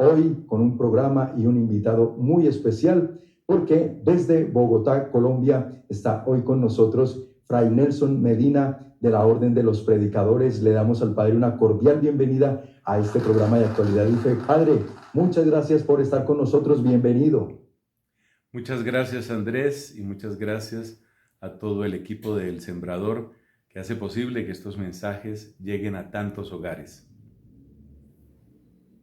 hoy con un programa y un invitado muy especial, porque desde Bogotá, Colombia, está hoy con nosotros Fray Nelson Medina de la Orden de los Predicadores. Le damos al Padre una cordial bienvenida a este programa de Actualidad y Fe. Padre, muchas gracias por estar con nosotros. Bienvenido. Muchas gracias, Andrés, y muchas gracias a todo el equipo de El Sembrador que hace posible que estos mensajes lleguen a tantos hogares.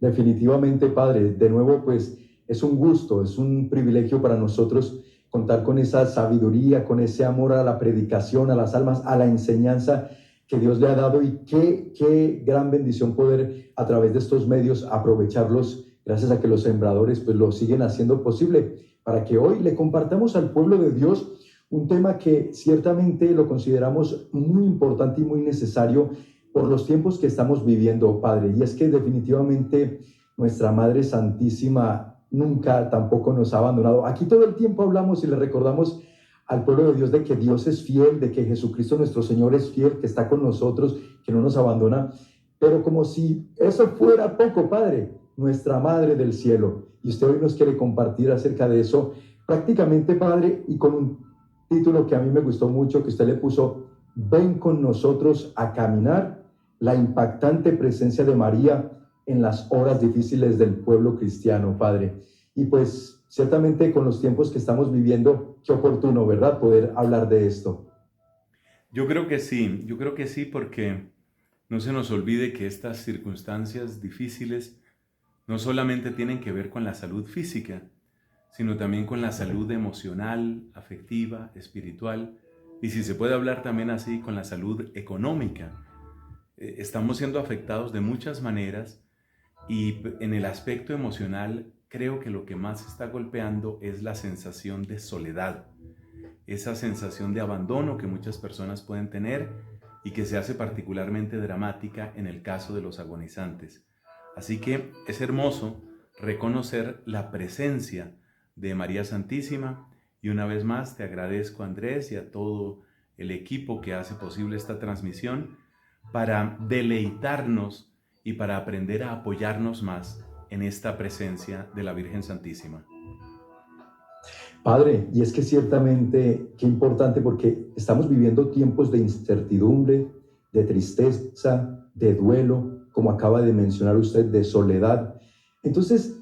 Definitivamente, Padre, de nuevo, pues es un gusto, es un privilegio para nosotros contar con esa sabiduría, con ese amor a la predicación, a las almas, a la enseñanza que Dios le ha dado, y qué gran bendición poder a través de estos medios aprovecharlos, gracias a que los sembradores pues lo siguen haciendo posible, para que hoy le compartamos al pueblo de Dios un tema que ciertamente lo consideramos muy importante y muy necesario por los tiempos que estamos viviendo, Padre. Y es que definitivamente nuestra Madre Santísima nunca tampoco nos ha abandonado. Aquí todo el tiempo hablamos y le recordamos al pueblo de Dios de que Dios es fiel, de que Jesucristo nuestro Señor es fiel, que está con nosotros, que no nos abandona. Pero como si eso fuera poco, Padre, nuestra Madre del Cielo. Y usted hoy nos quiere compartir acerca de eso, prácticamente, Padre, y con un título que a mí me gustó mucho, que usted le puso: ven con nosotros a caminar, la impactante presencia de María en las horas difíciles del pueblo cristiano, Padre. Y pues ciertamente con los tiempos que estamos viviendo, qué oportuno, ¿verdad?, poder hablar de esto. Yo creo que sí, porque no se nos olvide que estas circunstancias difíciles no solamente tienen que ver con la salud física, sino también con la salud emocional, afectiva, espiritual, y si se puede hablar también así, con la salud económica. Estamos siendo afectados de muchas maneras, y en el aspecto emocional creo que lo que más está golpeando es la sensación de soledad, esa sensación de abandono que muchas personas pueden tener y que se hace particularmente dramática en el caso de los agonizantes. Así que es hermoso reconocer la presencia de María Santísima, y una vez más te agradezco, Andrés, y a todo el equipo que hace posible esta transmisión, para deleitarnos y para aprender a apoyarnos más en esta presencia de la Virgen Santísima. Padre, y es que ciertamente qué importante, porque estamos viviendo tiempos de incertidumbre, de tristeza, de duelo, como acaba de mencionar usted, de soledad. Entonces,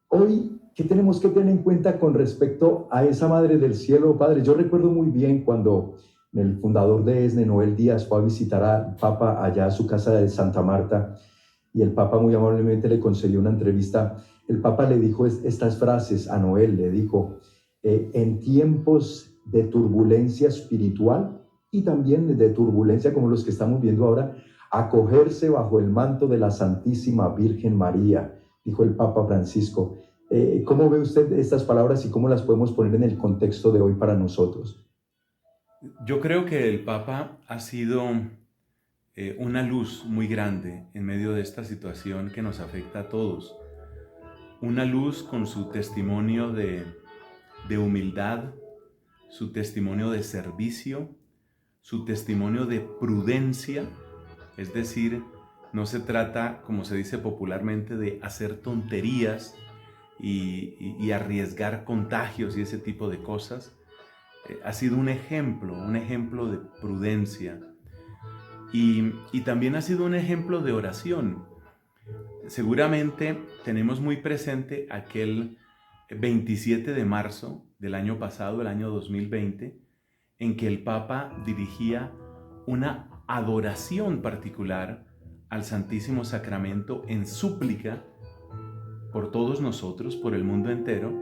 hoy, ¿qué tenemos que tener en cuenta con respecto a esa Madre del Cielo, Padre? Yo recuerdo muy bien cuando el fundador de ESNE, Noel Díaz, fue a visitar al Papa allá a su casa de Santa Marta, y el Papa muy amablemente le concedió una entrevista. El Papa le dijo estas frases a Noel, le dijo: en tiempos de turbulencia espiritual y también de turbulencia como los que estamos viendo ahora, acogerse bajo el manto de la Santísima Virgen María, dijo el Papa Francisco. ¿Cómo ve usted estas palabras y cómo las podemos poner en el contexto de hoy para nosotros? Yo creo que el Papa ha sido una luz muy grande en medio de esta situación que nos afecta a todos. Una luz con su testimonio de humildad, su testimonio de servicio, su testimonio de prudencia. Es decir, no se trata, como se dice popularmente, de hacer tonterías y arriesgar contagios y ese tipo de cosas. Ha sido un ejemplo de prudencia, y también ha sido un ejemplo de oración. Seguramente tenemos muy presente aquel 27 de marzo del año pasado, el año 2020, en que el Papa dirigía una adoración particular al Santísimo Sacramento en súplica por todos nosotros, por el mundo entero,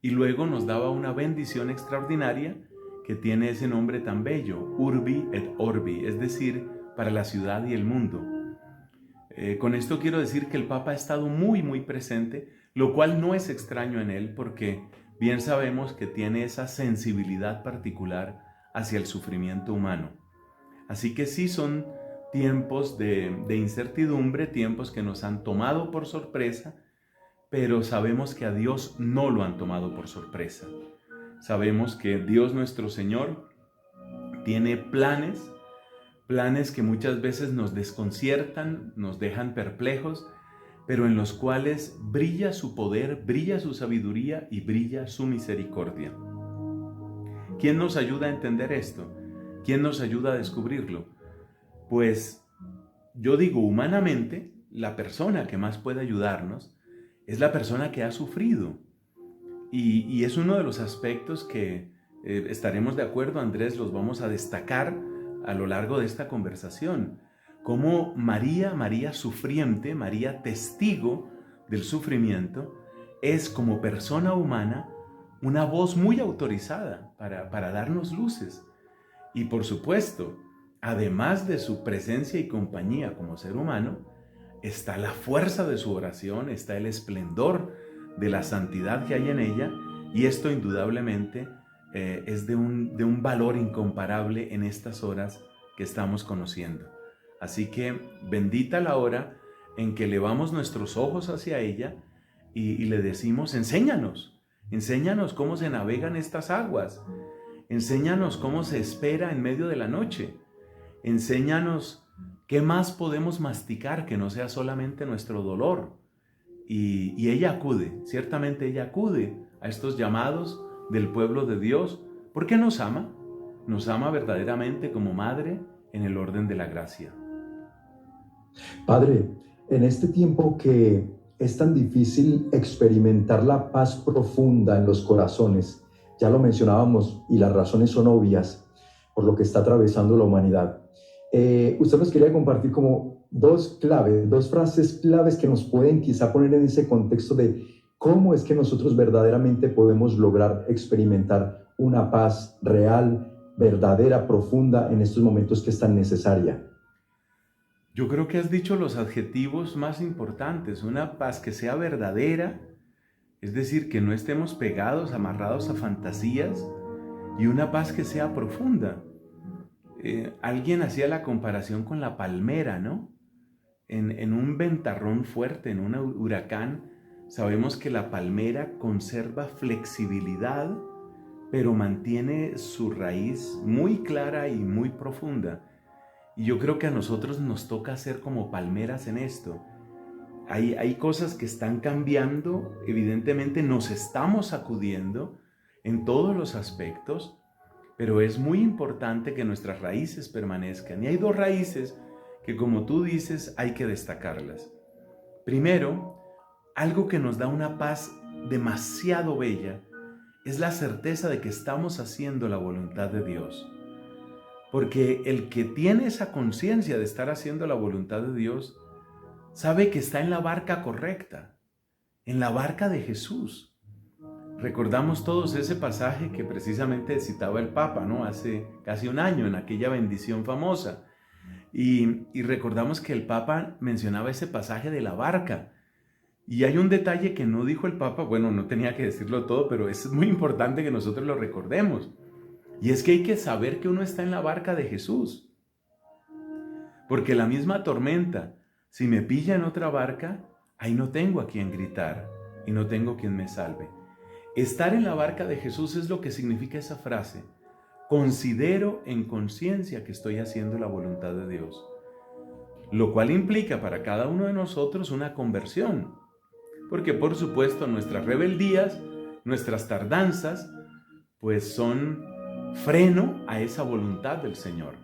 y luego nos daba una bendición extraordinaria que tiene ese nombre tan bello, Urbi et Orbi, es decir, para la ciudad y el mundo. Con esto quiero decir que el Papa ha estado muy presente, lo cual no es extraño en él, porque bien sabemos que tiene esa sensibilidad particular hacia el sufrimiento humano. Así que sí, son tiempos de incertidumbre, tiempos que nos han tomado por sorpresa, pero sabemos que a Dios no lo han tomado por sorpresa. Sabemos que Dios nuestro Señor tiene planes que muchas veces nos desconciertan, nos dejan perplejos, pero en los cuales brilla su poder, brilla su sabiduría y brilla su misericordia. ¿Quién nos ayuda a entender esto? ¿Quién nos ayuda a descubrirlo? Pues yo digo, humanamente, la persona que más puede ayudarnos es la persona que ha sufrido. Y es uno de los aspectos que estaremos de acuerdo, Andrés, los vamos a destacar a lo largo de esta conversación. Cómo María sufriente, María testigo del sufrimiento, es como persona humana una voz muy autorizada para darnos luces. Y por supuesto, además de su presencia y compañía como ser humano, está la fuerza de su oración, está el esplendor de la santidad que hay en ella, y esto indudablemente es de un valor incomparable en estas horas que estamos conociendo. Así que bendita la hora en que elevamos nuestros ojos hacia ella y le decimos, enséñanos cómo se navegan estas aguas, enséñanos cómo se espera en medio de la noche, enséñanos qué más podemos masticar que no sea solamente nuestro dolor. Y ella acude, ciertamente ella acude a estos llamados del pueblo de Dios, porque nos ama verdaderamente como madre en el orden de la gracia. Padre, en este tiempo que es tan difícil experimentar la paz profunda en los corazones, ya lo mencionábamos y las razones son obvias por lo que está atravesando la humanidad. Usted nos quería compartir como dos frases claves que nos pueden quizá poner en ese contexto de cómo es que nosotros verdaderamente podemos lograr experimentar una paz real, verdadera, profunda en estos momentos que es tan necesaria. Yo creo que has dicho los adjetivos más importantes, una paz que sea verdadera, es decir, que no estemos pegados, amarrados a fantasías, y una paz que sea profunda. Alguien hacía la comparación con la palmera, ¿no? En un ventarrón fuerte, en un huracán, sabemos que la palmera conserva flexibilidad, pero mantiene su raíz muy clara y muy profunda. Y yo creo que a nosotros nos toca ser como palmeras en esto. Hay cosas que están cambiando, evidentemente nos estamos sacudiendo en todos los aspectos, pero es muy importante que nuestras raíces permanezcan. Y hay dos raíces que, como tú dices, hay que destacarlas. Primero, algo que nos da una paz demasiado bella es la certeza de que estamos haciendo la voluntad de Dios. Porque el que tiene esa conciencia de estar haciendo la voluntad de Dios, sabe que está en la barca correcta, en la barca de Jesús. Recordamos todos ese pasaje que precisamente citaba el Papa, ¿no? Hace casi un año, en aquella bendición famosa. Y recordamos que el Papa mencionaba ese pasaje de la barca. Y hay un detalle que no dijo el Papa, bueno, no tenía que decirlo todo, pero es muy importante que nosotros lo recordemos. Y es que hay que saber que uno está en la barca de Jesús. Porque la misma tormenta, si me pilla en otra barca, ahí no tengo a quien gritar y no tengo quien me salve. Estar en la barca de Jesús es lo que significa esa frase. Considero en conciencia que estoy haciendo la voluntad de Dios. Lo cual implica para cada uno de nosotros una conversión. Porque por supuesto nuestras rebeldías, nuestras tardanzas, pues son freno a esa voluntad del Señor.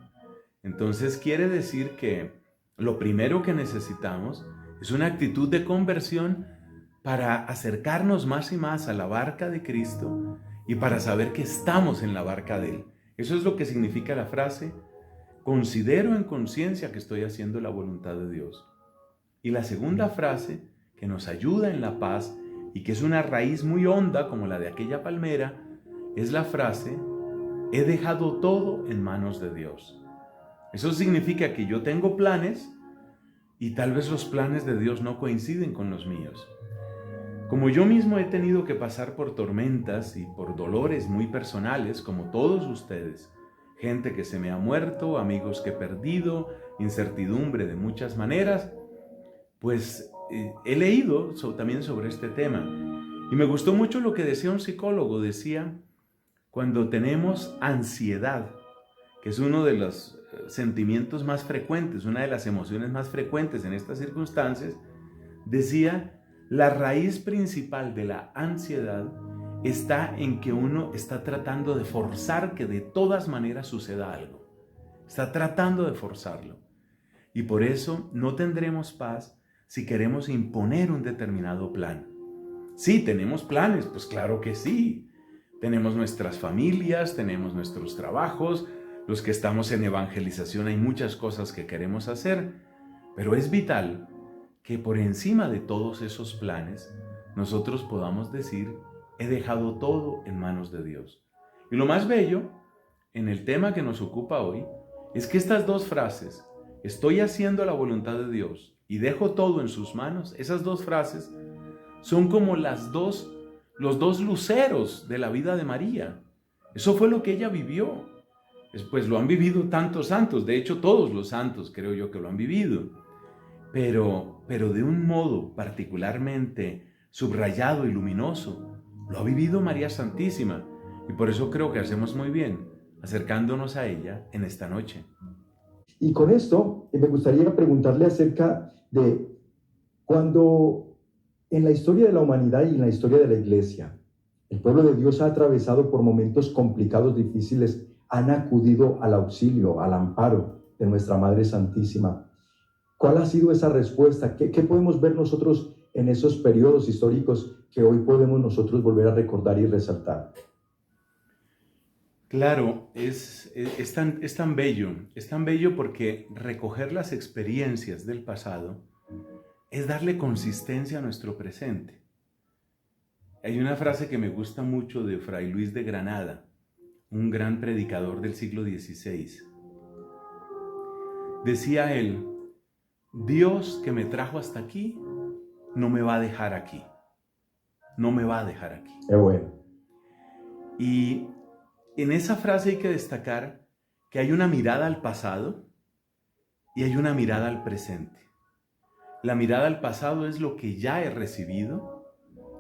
Entonces quiere decir que lo primero que necesitamos es una actitud de conversión para acercarnos más y más a la barca de Cristo y para saber que estamos en la barca de Él. Eso es lo que significa la frase, considero en conciencia que estoy haciendo la voluntad de Dios. Y la segunda frase que nos ayuda en la paz y que es una raíz muy honda como la de aquella palmera, es la frase, he dejado todo en manos de Dios. Eso significa que yo tengo planes y tal vez los planes de Dios no coinciden con los míos. Como yo mismo he tenido que pasar por tormentas y por dolores muy personales, como todos ustedes, gente que se me ha muerto, amigos que he perdido, incertidumbre de muchas maneras, pues he leído también sobre este tema. Y me gustó mucho lo que decía un psicólogo, decía, cuando tenemos ansiedad, que es uno de los sentimientos más frecuentes, una de las emociones más frecuentes en estas circunstancias, Decía, la raíz principal de la ansiedad está en que uno está tratando de forzar que de todas maneras suceda algo. Está tratando de forzarlo. Y por eso no tendremos paz si queremos imponer un determinado plan. Sí, tenemos planes, pues claro que sí. Tenemos nuestras familias, tenemos nuestros trabajos, los que estamos en evangelización hay muchas cosas que queremos hacer, pero es vital que por encima de todos esos planes nosotros podamos decir, he dejado todo en manos de Dios. Y lo más bello en el tema que nos ocupa hoy es que estas dos frases, estoy haciendo la voluntad de Dios y dejo todo en sus manos, esas dos frases son como los dos luceros de la vida de María. Eso fue lo que ella vivió. Pues lo han vivido tantos santos, de hecho todos los santos creo yo que lo han vivido, pero de un modo particularmente subrayado y luminoso, lo ha vivido María Santísima, y por eso creo que hacemos muy bien acercándonos a ella en esta noche. Y con esto me gustaría preguntarle acerca de cuando en la historia de la humanidad y en la historia de la Iglesia, el pueblo de Dios ha atravesado por momentos complicados, difíciles, han acudido al auxilio, al amparo de nuestra Madre Santísima. ¿Cuál ha sido esa respuesta? ¿Qué podemos ver nosotros en esos periodos históricos que hoy podemos nosotros volver a recordar y resaltar? Claro, es tan bello porque recoger las experiencias del pasado es darle consistencia a nuestro presente. Hay una frase que me gusta mucho de Fray Luis de Granada, un gran predicador del siglo XVI. Decía él, Dios que me trajo hasta aquí, no me va a dejar aquí. No me va a dejar aquí. Qué bueno. Y en esa frase hay que destacar que hay una mirada al pasado y hay una mirada al presente. La mirada al pasado es lo que ya he recibido.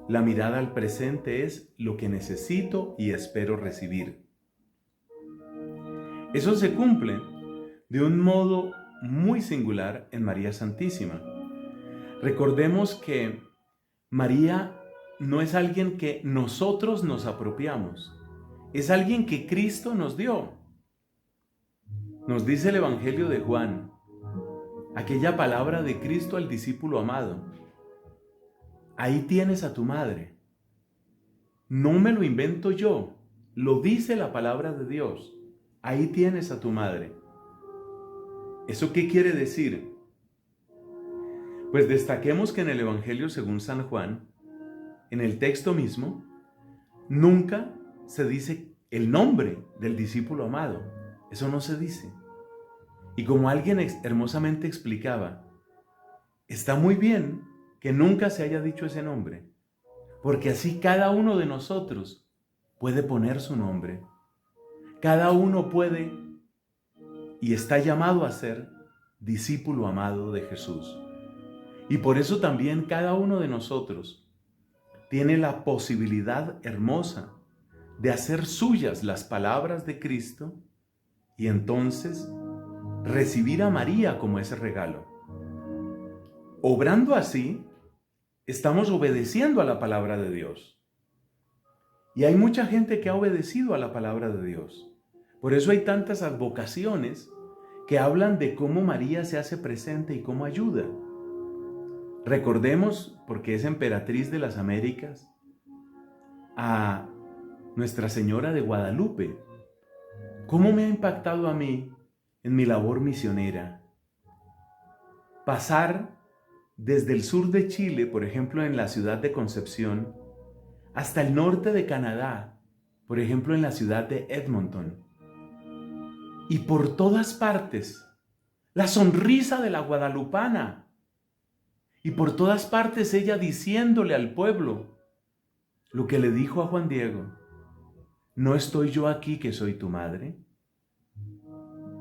La mirada al presente es lo que necesito y espero recibir. Eso se cumple de un modo muy singular en María Santísima. Recordemos que María no es alguien que nosotros nos apropiamos, es alguien que Cristo nos dio. Nos dice el Evangelio de Juan, aquella palabra de Cristo al discípulo amado, ahí tienes a tu madre. No me lo invento yo, lo dice la palabra de Dios. Ahí tienes a tu madre. ¿Eso qué quiere decir? Pues destaquemos que en el Evangelio según San Juan, en el texto mismo, nunca se dice el nombre del discípulo amado. Eso no se dice. Y como alguien hermosamente explicaba, está muy bien que nunca se haya dicho ese nombre, porque así cada uno de nosotros puede poner su nombre. Cada uno puede y está llamado a ser discípulo amado de Jesús. Y por eso también cada uno de nosotros tiene la posibilidad hermosa de hacer suyas las palabras de Cristo y entonces recibir a María como ese regalo. Obrando así, estamos obedeciendo a la palabra de Dios. Y hay mucha gente que ha obedecido a la palabra de Dios. Por eso hay tantas advocaciones que hablan de cómo María se hace presente y cómo ayuda. Recordemos, porque es emperatriz de las Américas, a Nuestra Señora de Guadalupe. ¿Cómo me ha impactado a mí en mi labor misionera pasar desde el sur de Chile, por ejemplo en la ciudad de Concepción, hasta el norte de Canadá, por ejemplo en la ciudad de Edmonton? Y por todas partes, la sonrisa de la guadalupana. Y por todas partes ella diciéndole al pueblo lo que le dijo a Juan Diego: ¿no estoy yo aquí que soy tu madre?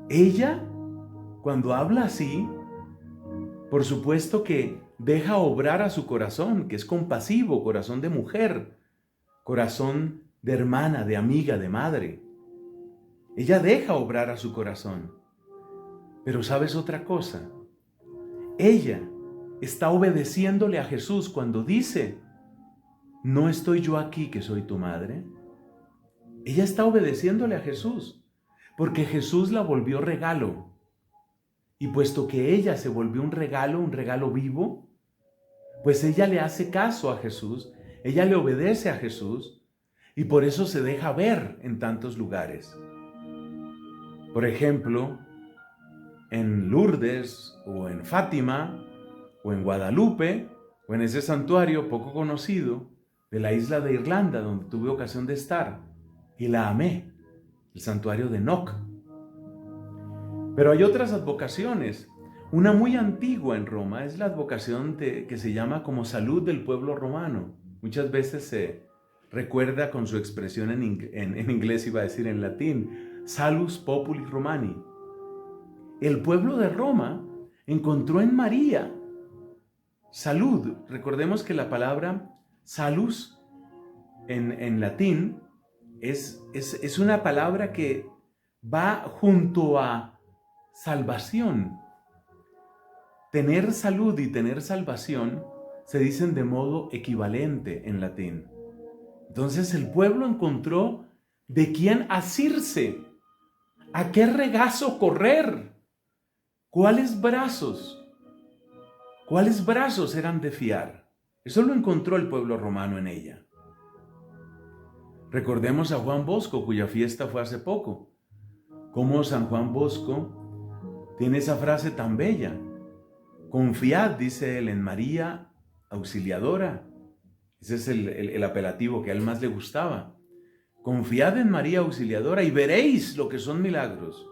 Ella, cuando habla así, por supuesto que deja obrar a su corazón, que es compasivo, corazón de mujer, corazón de hermana, de amiga, de madre. Ella deja obrar a su corazón. Pero ¿sabes otra cosa? Ella está obedeciéndole a Jesús cuando dice, ¿no estoy yo aquí que soy tu madre? Ella está obedeciéndole a Jesús, porque Jesús la volvió regalo. Y puesto que ella se volvió un regalo vivo, pues ella le hace caso a Jesús, ella le obedece a Jesús, y por eso se deja ver en tantos lugares. Por ejemplo, en Lourdes, o en Fátima, o en Guadalupe, o en ese santuario poco conocido de la isla de Irlanda, donde tuve ocasión de estar, y la amé, el santuario de Knock. Pero hay otras advocaciones. Una muy antigua en Roma es la advocación que se llama como salud del pueblo romano. Muchas veces se recuerda con su expresión en inglés, iba a decir en latín, salus populi Romani. El pueblo de Roma encontró en María salud. Recordemos que la palabra salus en latín es una palabra que va junto a salvación. Tener salud y tener salvación se dicen de modo equivalente en latín. Entonces el pueblo encontró de quién asirse, a qué regazo correr, cuáles brazos eran de fiar. Eso lo encontró el pueblo romano en ella. Recordemos a Juan Bosco, cuya fiesta fue hace poco. Cómo San Juan Bosco tiene esa frase tan bella. Confiad, dice él, en María Auxiliadora. Ese es el apelativo que a él más le gustaba. Confiad en María Auxiliadora y veréis lo que son milagros.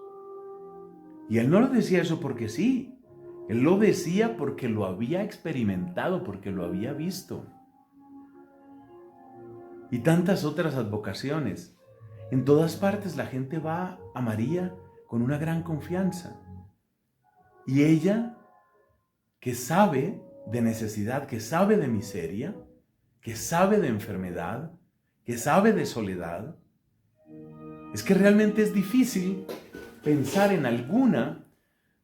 Y él no lo decía eso porque sí. Él lo decía porque lo había experimentado, porque lo había visto. Y tantas otras advocaciones. En todas partes la gente va a María con una gran confianza. Y ella, que sabe de necesidad, que sabe de miseria, que sabe de enfermedad, que sabe de soledad, es que realmente es difícil pensar en alguna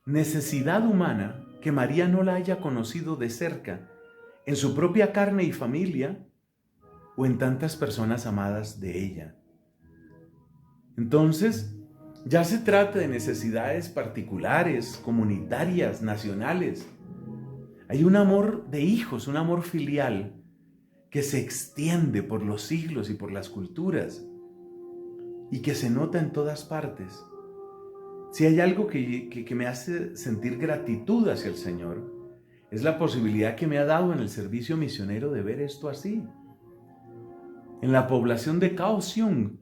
necesidad humana que María no la haya conocido de cerca, en su propia carne y familia, o en tantas personas amadas de ella. Entonces, ya se trata de necesidades particulares, comunitarias, nacionales. Hay un amor de hijos, un amor filial, que se extiende por los siglos y por las culturas, y que se nota en todas partes. Si hay algo que me hace sentir gratitud hacia el Señor, es la posibilidad que me ha dado en el servicio misionero de ver esto así. En la población de Kaohsiung,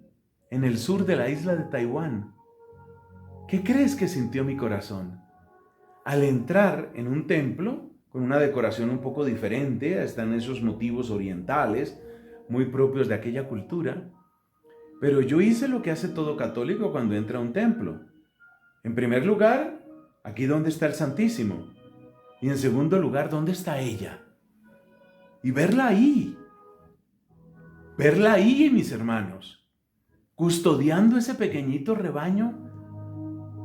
en el sur de la isla de Taiwán, ¿qué crees que sintió mi corazón? Al entrar en un templo, con una decoración un poco diferente, están esos motivos orientales, muy propios de aquella cultura, pero yo hice lo que hace todo católico cuando entra a un templo. En primer lugar, aquí donde está el Santísimo, y en segundo lugar, ¿dónde está ella? Y verla ahí, mis hermanos, custodiando ese pequeñito rebaño,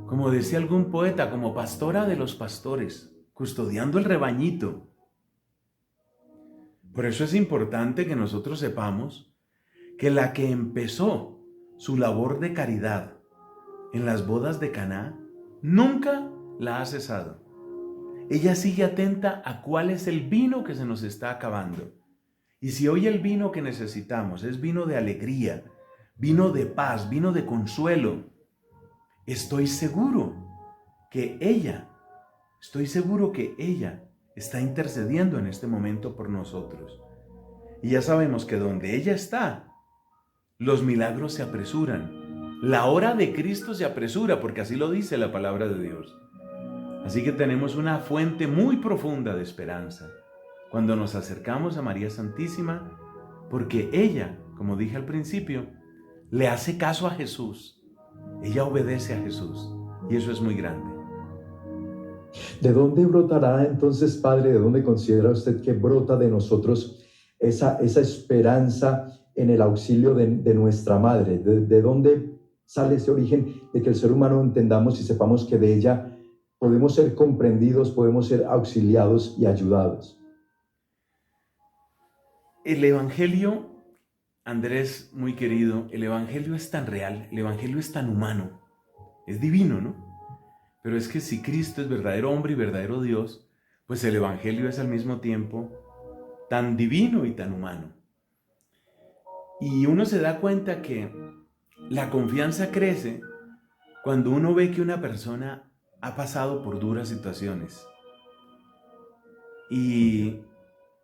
como decía algún poeta, como pastora de los pastores, custodiando el rebañito. Por eso es importante que nosotros sepamos que la que empezó su labor de caridad en las bodas de Caná, nunca la ha cesado. Ella sigue atenta a cuál es el vino que se nos está acabando. Y si hoy el vino que necesitamos es vino de alegría, vino de paz, vino de consuelo, estoy seguro que ella está intercediendo en este momento por nosotros. Y ya sabemos que donde ella está, los milagros se apresuran. La hora de Cristo se apresura, porque así lo dice la palabra de Dios. Así que tenemos una fuente muy profunda de esperanza cuando nos acercamos a María Santísima, porque ella, como dije al principio, le hace caso a Jesús. Ella obedece a Jesús, y eso es muy grande. ¿De dónde brotará entonces, Padre? ¿De dónde considera usted que brota de nosotros esa esperanza en el auxilio de nuestra Madre? ¿De dónde sale ese origen de que el ser humano entendamos y sepamos que de ella podemos ser comprendidos, podemos ser auxiliados y ayudados. El Evangelio, Andrés, muy querido, el Evangelio es tan real, el Evangelio es tan humano, es divino, ¿no? Pero es que si Cristo es verdadero hombre y verdadero Dios, pues el Evangelio es al mismo tiempo tan divino y tan humano. Y uno se da cuenta que la confianza crece cuando uno ve que una persona ha pasado por duras situaciones. Y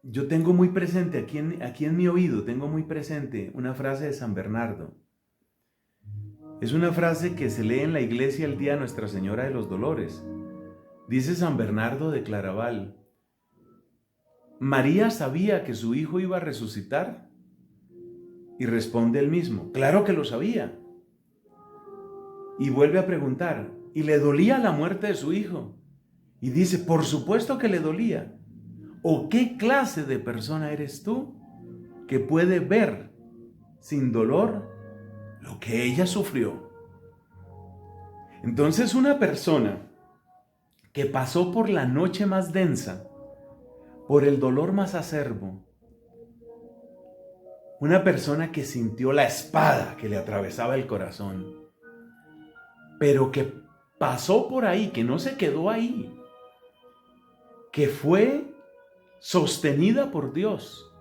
yo tengo muy presente, aquí en mi oído, tengo muy presente una frase de San Bernardo. Es una frase que se lee en la iglesia el día de Nuestra Señora de los Dolores. Dice San Bernardo de Claraval: ¿María sabía que su hijo iba a resucitar? Y responde él mismo: claro que lo sabía. Y vuelve a preguntar: ¿y le dolía la muerte de su hijo? Y dice: por supuesto que le dolía. ¿O qué clase de persona eres tú que puede ver sin dolor lo que ella sufrió? Entonces, una persona que pasó por la noche más densa, por el dolor más acerbo, una persona que sintió la espada que le atravesaba el corazón, pero que pasó por ahí, que no se quedó ahí, que fue sostenida por Dios.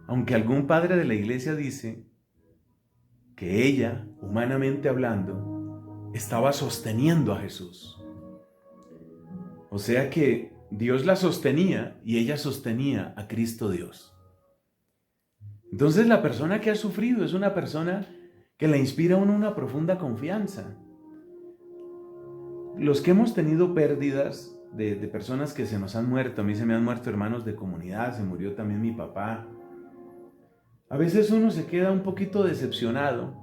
Aunque algún padre de la iglesia dice que ella, humanamente hablando, estaba sosteniendo a Jesús. O sea que Dios la sostenía y ella sostenía a Cristo Dios. Entonces la persona que ha sufrido es una persona que le inspira a uno una profunda confianza. Los que hemos tenido pérdidas de personas que se nos han muerto, a mí se me han muerto hermanos de comunidad, se murió también mi papá. A veces uno se queda un poquito decepcionado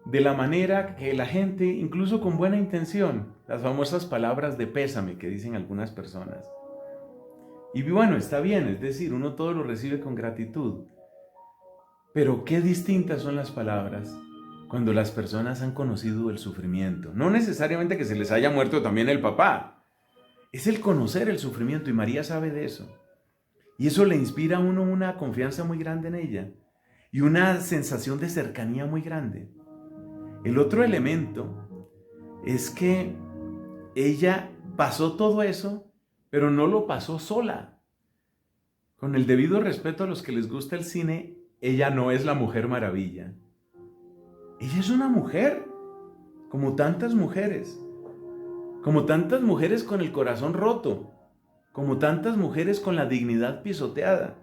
de la manera que la gente, incluso con buena intención, las famosas palabras de pésame que dicen algunas personas. Y bueno, está bien, es decir, uno todo lo recibe con gratitud. Pero qué distintas son las palabras cuando las personas han conocido el sufrimiento. No necesariamente que se les haya muerto también el papá. Es el conocer el sufrimiento, y María sabe de eso. Y eso le inspira a uno una confianza muy grande en ella y una sensación de cercanía muy grande. El otro elemento es que ella pasó todo eso, pero no lo pasó sola. Con el debido respeto a los que les gusta el cine, ella no es la Mujer Maravilla. Ella es una mujer, como tantas mujeres con el corazón roto, como tantas mujeres con la dignidad pisoteada.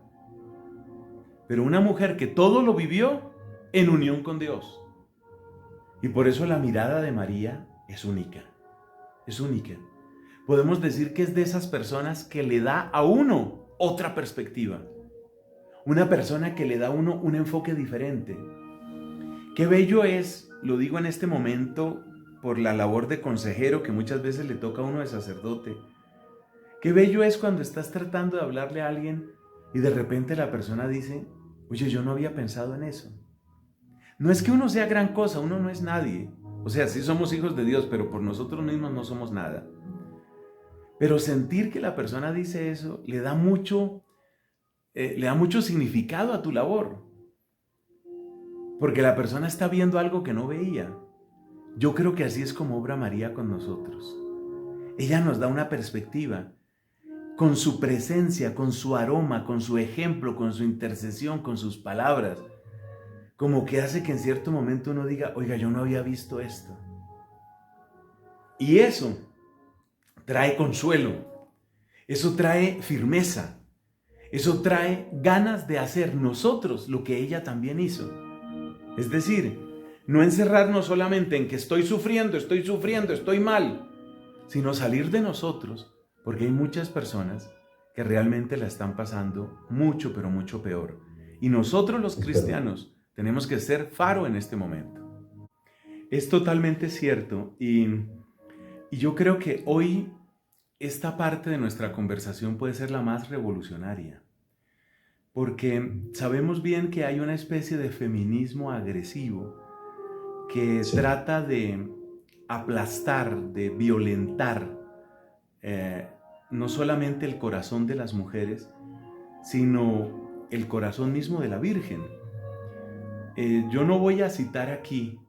Pero una mujer que todo lo vivió en unión con Dios. Y por eso la mirada de María es única. Es única. Podemos decir que es de esas personas que le da a uno otra perspectiva. Una persona que le da a uno un enfoque diferente. Qué bello es, lo digo en este momento por la labor de consejero que muchas veces le toca a uno de sacerdote. Qué bello es cuando estás tratando de hablarle a alguien y de repente la persona dice: oye, yo no había pensado en eso. No es que uno sea gran cosa, uno no es nadie. O sea, sí somos hijos de Dios, pero por nosotros mismos no somos nada. Pero sentir que la persona dice eso le da mucho significado a tu labor. Porque la persona está viendo algo que no veía. Yo creo que así es como obra María con nosotros. Ella nos da una perspectiva. Con su presencia, con su aroma, con su ejemplo, con su intercesión, con sus palabras. Como que hace que en cierto momento uno diga: oiga, yo no había visto esto. Y eso trae consuelo. Eso trae firmeza. Eso trae ganas de hacer nosotros lo que ella también hizo. Es decir, no encerrarnos solamente en que estoy sufriendo, estoy mal, sino salir de nosotros, porque hay muchas personas que realmente la están pasando mucho, pero mucho peor. Y nosotros los cristianos tenemos que ser faro en este momento. Es totalmente cierto, y yo creo que hoy esta parte de nuestra conversación puede ser la más revolucionaria. Porque sabemos bien que hay una especie de feminismo agresivo que trata de aplastar, de violentar no solamente el corazón de las mujeres, sino el corazón mismo de la Virgen. Yo no voy a citar aquí,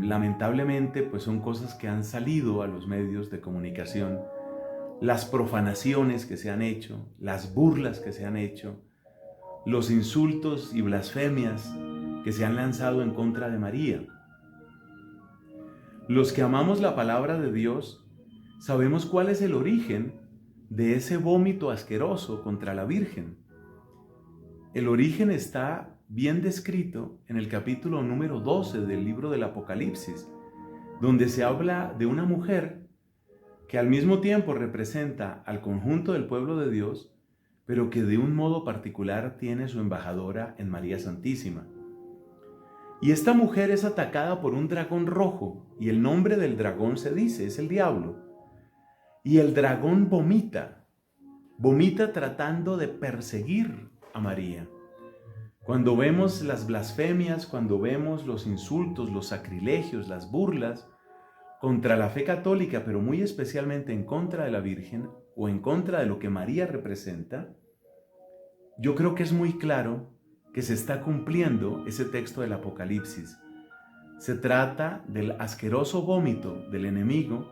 lamentablemente, pues son cosas que han salido a los medios de comunicación, las profanaciones que se han hecho, las burlas que se han hecho, los insultos y blasfemias que se han lanzado en contra de María. Los que amamos la palabra de Dios sabemos cuál es el origen de ese vómito asqueroso contra la Virgen. El origen está bien descrito en el capítulo número 12 del libro del Apocalipsis, donde se habla de una mujer que al mismo tiempo representa al conjunto del pueblo de Dios, pero que de un modo particular tiene su embajadora en María Santísima. Y esta mujer es atacada por un dragón rojo, y el nombre del dragón se dice, es el diablo. Y el dragón vomita tratando de perseguir a María. Cuando vemos las blasfemias, cuando vemos los insultos, los sacrilegios, las burlas contra la fe católica, pero muy especialmente en contra de la Virgen o en contra de lo que María representa, yo creo que es muy claro que se está cumpliendo ese texto del Apocalipsis. Se trata del asqueroso vómito del enemigo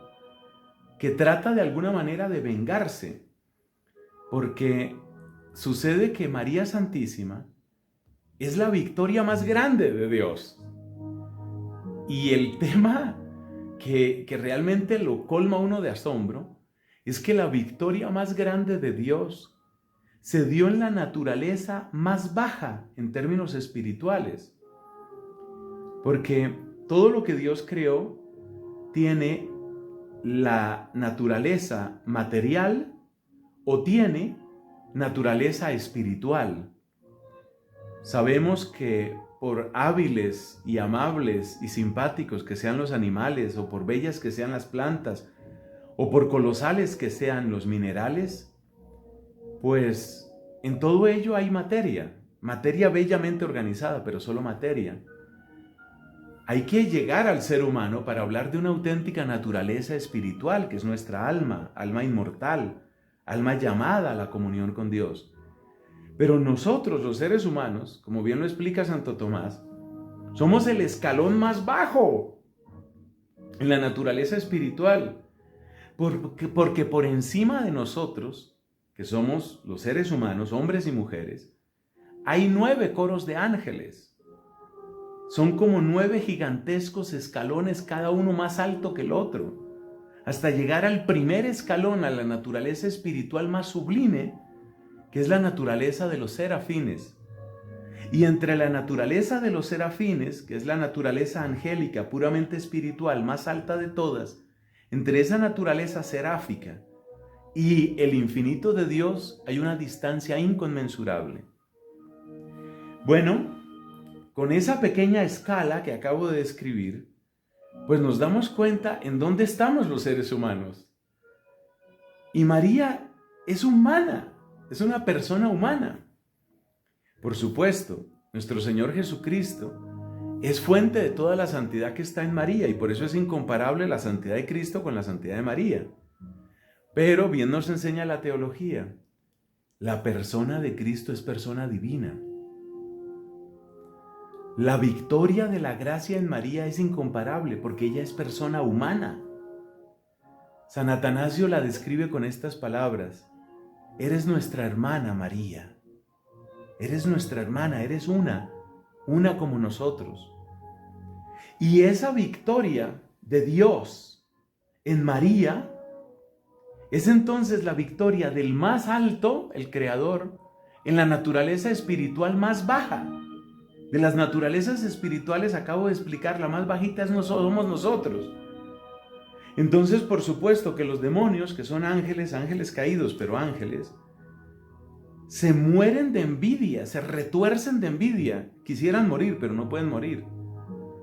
que trata de alguna manera de vengarse, porque sucede que María Santísima es la victoria más grande de Dios. Y el tema que realmente lo colma uno de asombro es que la victoria más grande de Dios se dio en la naturaleza más baja en términos espirituales. Porque todo lo que Dios creó tiene la naturaleza material o tiene naturaleza espiritual. Sabemos que por hábiles y amables y simpáticos que sean los animales, o por bellas que sean las plantas, o por colosales que sean los minerales, pues en todo ello hay materia bellamente organizada, pero solo materia. Hay que llegar al ser humano para hablar de una auténtica naturaleza espiritual, que es nuestra alma inmortal, alma llamada a la comunión con Dios. Pero nosotros, los seres humanos, como bien lo explica Santo Tomás, somos el escalón más bajo en la naturaleza espiritual, porque por encima de nosotros, que somos los seres humanos, hombres y mujeres, hay 9 coros de ángeles. Son como 9 gigantescos escalones, cada uno más alto que el otro, hasta llegar al primer escalón, a la naturaleza espiritual más sublime, que es la naturaleza de los serafines. Y entre la naturaleza de los serafines, que es la naturaleza angélica, puramente espiritual, más alta de todas, entre esa naturaleza seráfica y el infinito de Dios hay una distancia inconmensurable. Bueno, con esa pequeña escala que acabo de describir, pues nos damos cuenta en dónde estamos los seres humanos. Y María es humana, es una persona humana. Por supuesto, nuestro Señor Jesucristo es fuente de toda la santidad que está en María, y por eso es incomparable la santidad de Cristo con la santidad de María. Pero bien nos enseña la teología, la persona de Cristo es persona divina. La victoria de la gracia en María es incomparable porque ella es persona humana. San Atanasio la describe con estas palabras: eres nuestra hermana, María. Eres nuestra hermana, eres una como nosotros. Y esa victoria de Dios en María es entonces la victoria del más alto, el Creador, en la naturaleza espiritual más baja. De las naturalezas espirituales acabo de explicar, la más bajita somos nosotros. Entonces, por supuesto que los demonios, que son ángeles caídos, pero ángeles, se mueren de envidia, se retuercen de envidia. Quisieran morir, pero no pueden morir.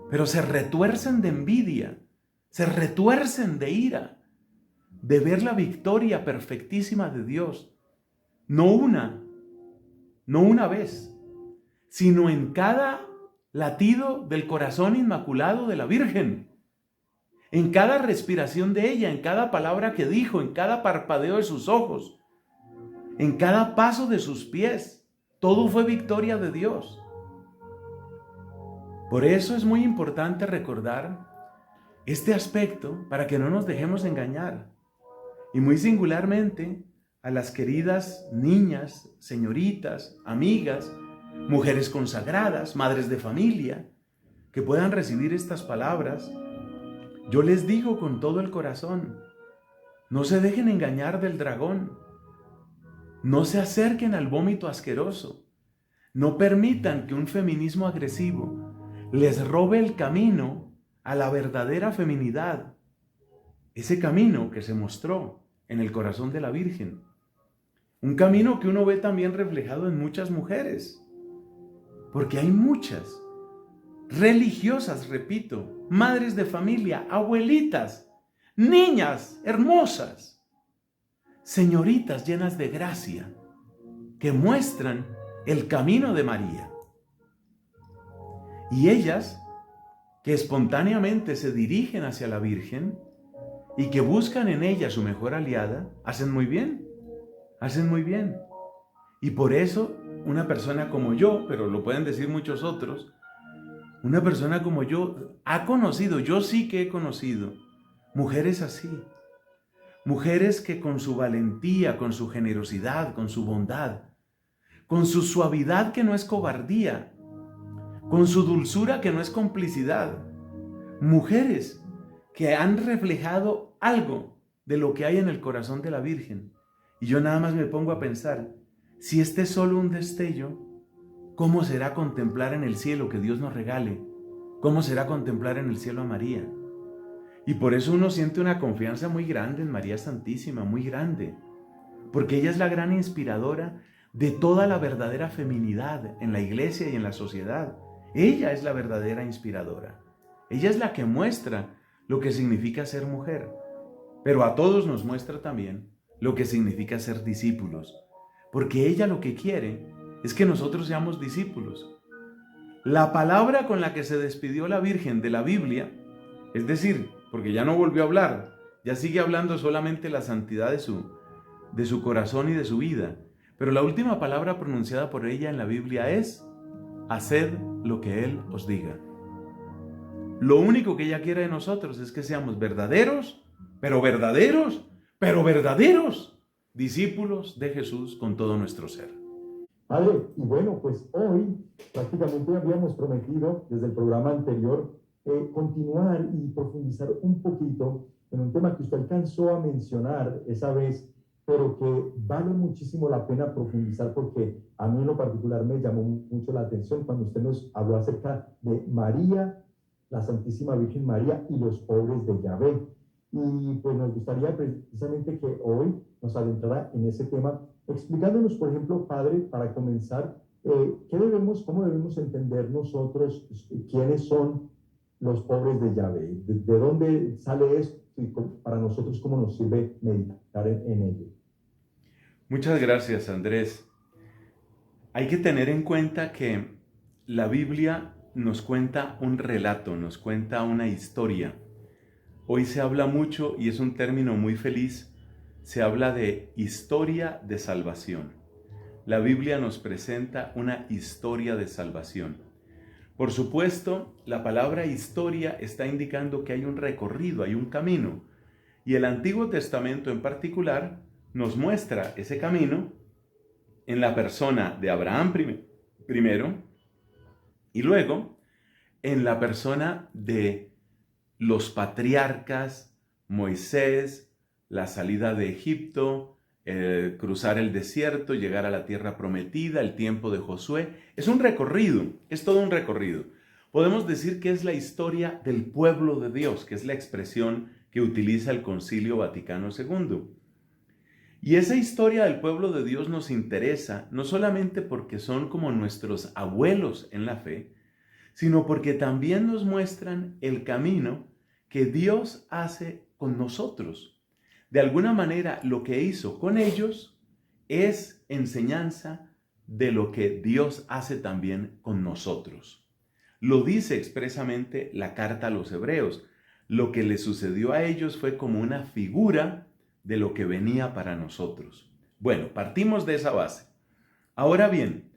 Pero se retuercen de envidia, se retuercen de ira, de ver la victoria perfectísima de Dios. No una vez, sino en cada latido del corazón inmaculado de la Virgen. en cada respiración de ella, en cada palabra que dijo, en cada parpadeo de sus ojos, en cada paso de sus pies. Todo fue victoria de Dios. Por eso es muy importante recordar este aspecto para que no nos dejemos engañar. Y muy singularmente a las queridas niñas, señoritas, amigas, mujeres consagradas, madres de familia, que puedan recibir estas palabras, yo les digo con todo el corazón, no se dejen engañar del dragón, no se acerquen al vómito asqueroso, no permitan que un feminismo agresivo les robe el camino a la verdadera feminidad, ese camino que se mostró en el corazón de la Virgen, un camino que uno ve también reflejado en muchas mujeres, porque hay muchas religiosas, repito, madres de familia, abuelitas, niñas hermosas, señoritas llenas de gracia, que muestran el camino de María. Y ellas, que espontáneamente se dirigen hacia la Virgen y que buscan en ella su mejor aliada, hacen muy bien, hacen muy bien. Y por eso, una persona como yo, pero lo pueden decir muchos otros, una persona como yo ha conocido, yo sí que he conocido, mujeres así. Mujeres que con su valentía, con su generosidad, con su bondad, con su suavidad que no es cobardía, con su dulzura que no es complicidad. Mujeres que han reflejado algo de lo que hay en el corazón de la Virgen. Y yo nada más me pongo a pensar, si este es solo un destello, ¿cómo será contemplar en el cielo que Dios nos regale? ¿Cómo será contemplar en el cielo a María? Y por eso uno siente una confianza muy grande en María Santísima, muy grande. Porque ella es la gran inspiradora de toda la verdadera feminidad en la iglesia y en la sociedad. Ella es la verdadera inspiradora. Ella es la que muestra lo que significa ser mujer. Pero a todos nos muestra también lo que significa ser discípulos. Porque ella lo que quiere es que nosotros seamos discípulos. La palabra con la que se despidió la Virgen de la Biblia, es decir, porque ya no volvió a hablar, ya sigue hablando solamente la santidad de su corazón y de su vida. Pero la última palabra pronunciada por ella en la Biblia es: haced lo que Él os diga. Lo único que ella quiere de nosotros es que seamos verdaderos, pero verdaderos, pero verdaderos discípulos de Jesús con todo nuestro ser. Padre, y bueno, pues hoy prácticamente habíamos prometido desde el programa anterior continuar y profundizar un poquito en un tema que usted alcanzó a mencionar esa vez, pero que vale muchísimo la pena profundizar porque a mí en lo particular me llamó mucho la atención cuando usted nos habló acerca de María, la Santísima Virgen María y los pobres de Yahvé. Y pues nos gustaría precisamente que hoy nos adentrara en ese tema, explicándonos, por ejemplo, Padre, para comenzar, cómo debemos entender nosotros quiénes son los pobres de Yahvé, de dónde sale esto y para nosotros cómo nos sirve meditar en ello. Muchas gracias, Andrés. Hay que tener en cuenta que la Biblia nos cuenta un relato, nos cuenta una historia. Hoy se habla mucho, y es un término muy feliz, se habla de historia de salvación. La Biblia nos presenta una historia de salvación. Por supuesto, la palabra historia está indicando que hay un recorrido, hay un camino. Y el Antiguo Testamento en particular nos muestra ese camino en la persona de Abraham primero y luego en la persona de los patriarcas, Moisés, la salida de Egipto, cruzar el desierto, llegar a la tierra prometida, el tiempo de Josué. Es un recorrido, es todo un recorrido. Podemos decir que es la historia del pueblo de Dios, que es la expresión que utiliza el Concilio Vaticano II. Y esa historia del pueblo de Dios nos interesa no solamente porque son como nuestros abuelos en la fe, sino porque también nos muestran el camino que Dios hace con nosotros. De alguna manera, lo que hizo con ellos es enseñanza de lo que Dios hace también con nosotros. Lo dice expresamente la carta a los Hebreos. lo que les sucedió a ellos fue como una figura de lo que venía para nosotros. Bueno, partimos de esa base. Ahora bien,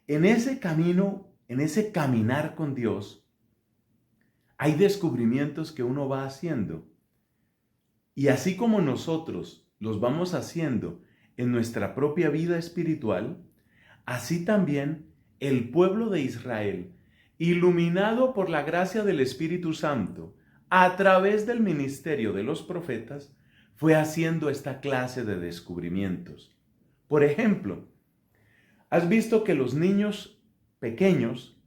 en ese camino, en ese caminar con Dios, hay descubrimientos que uno va haciendo. Y así como nosotros los vamos haciendo en nuestra propia vida espiritual, así también el pueblo de Israel, iluminado por la gracia del Espíritu Santo, a través del ministerio de los profetas, fue haciendo esta clase de descubrimientos. Por ejemplo, ¿has visto que los niños pequeños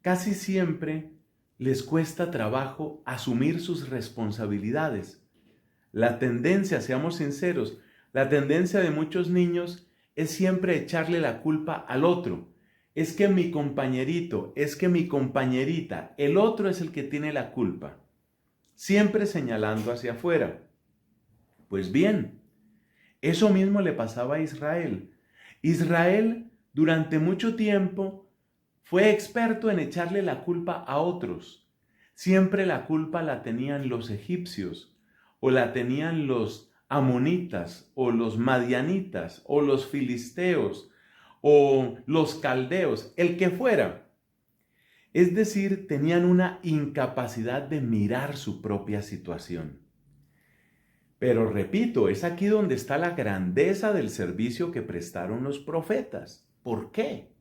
casi siempre les cuesta trabajo asumir sus responsabilidades? La tendencia, seamos sinceros, la tendencia de muchos niños es siempre echarle la culpa al otro. Es que mi compañerito, es que mi compañerita, el otro es el que tiene la culpa. Siempre señalando hacia afuera. Pues bien, eso mismo le pasaba a Israel. Israel durante mucho tiempo fue experto en echarle la culpa a otros. Siempre la culpa la tenían los egipcios, o la tenían los amonitas, o los madianitas, o los filisteos, o los caldeos, el que fuera. Es decir, tenían una incapacidad de mirar su propia situación. Pero repito, es aquí donde está la grandeza del servicio que prestaron los profetas. ¿Por qué?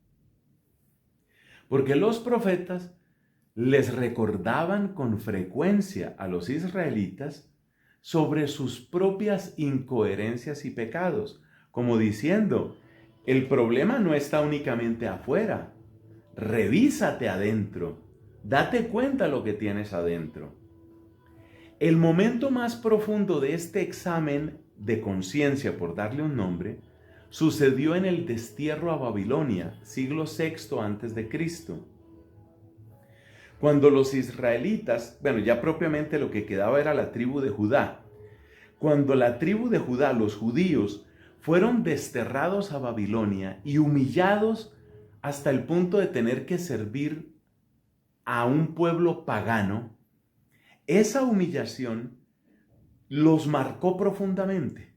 Porque los profetas les recordaban con frecuencia a los israelitas sobre sus propias incoherencias y pecados, como diciendo, el problema no está únicamente afuera, revísate adentro, date cuenta lo que tienes adentro. El momento más profundo de este examen de conciencia, por darle un nombre, sucedió en el destierro a Babilonia, siglo VI a.C. Cuando los israelitas, ya propiamente lo que quedaba era la tribu de Judá. Cuando la tribu de Judá, los judíos, fueron desterrados a Babilonia y humillados hasta el punto de tener que servir a un pueblo pagano, esa humillación los marcó profundamente.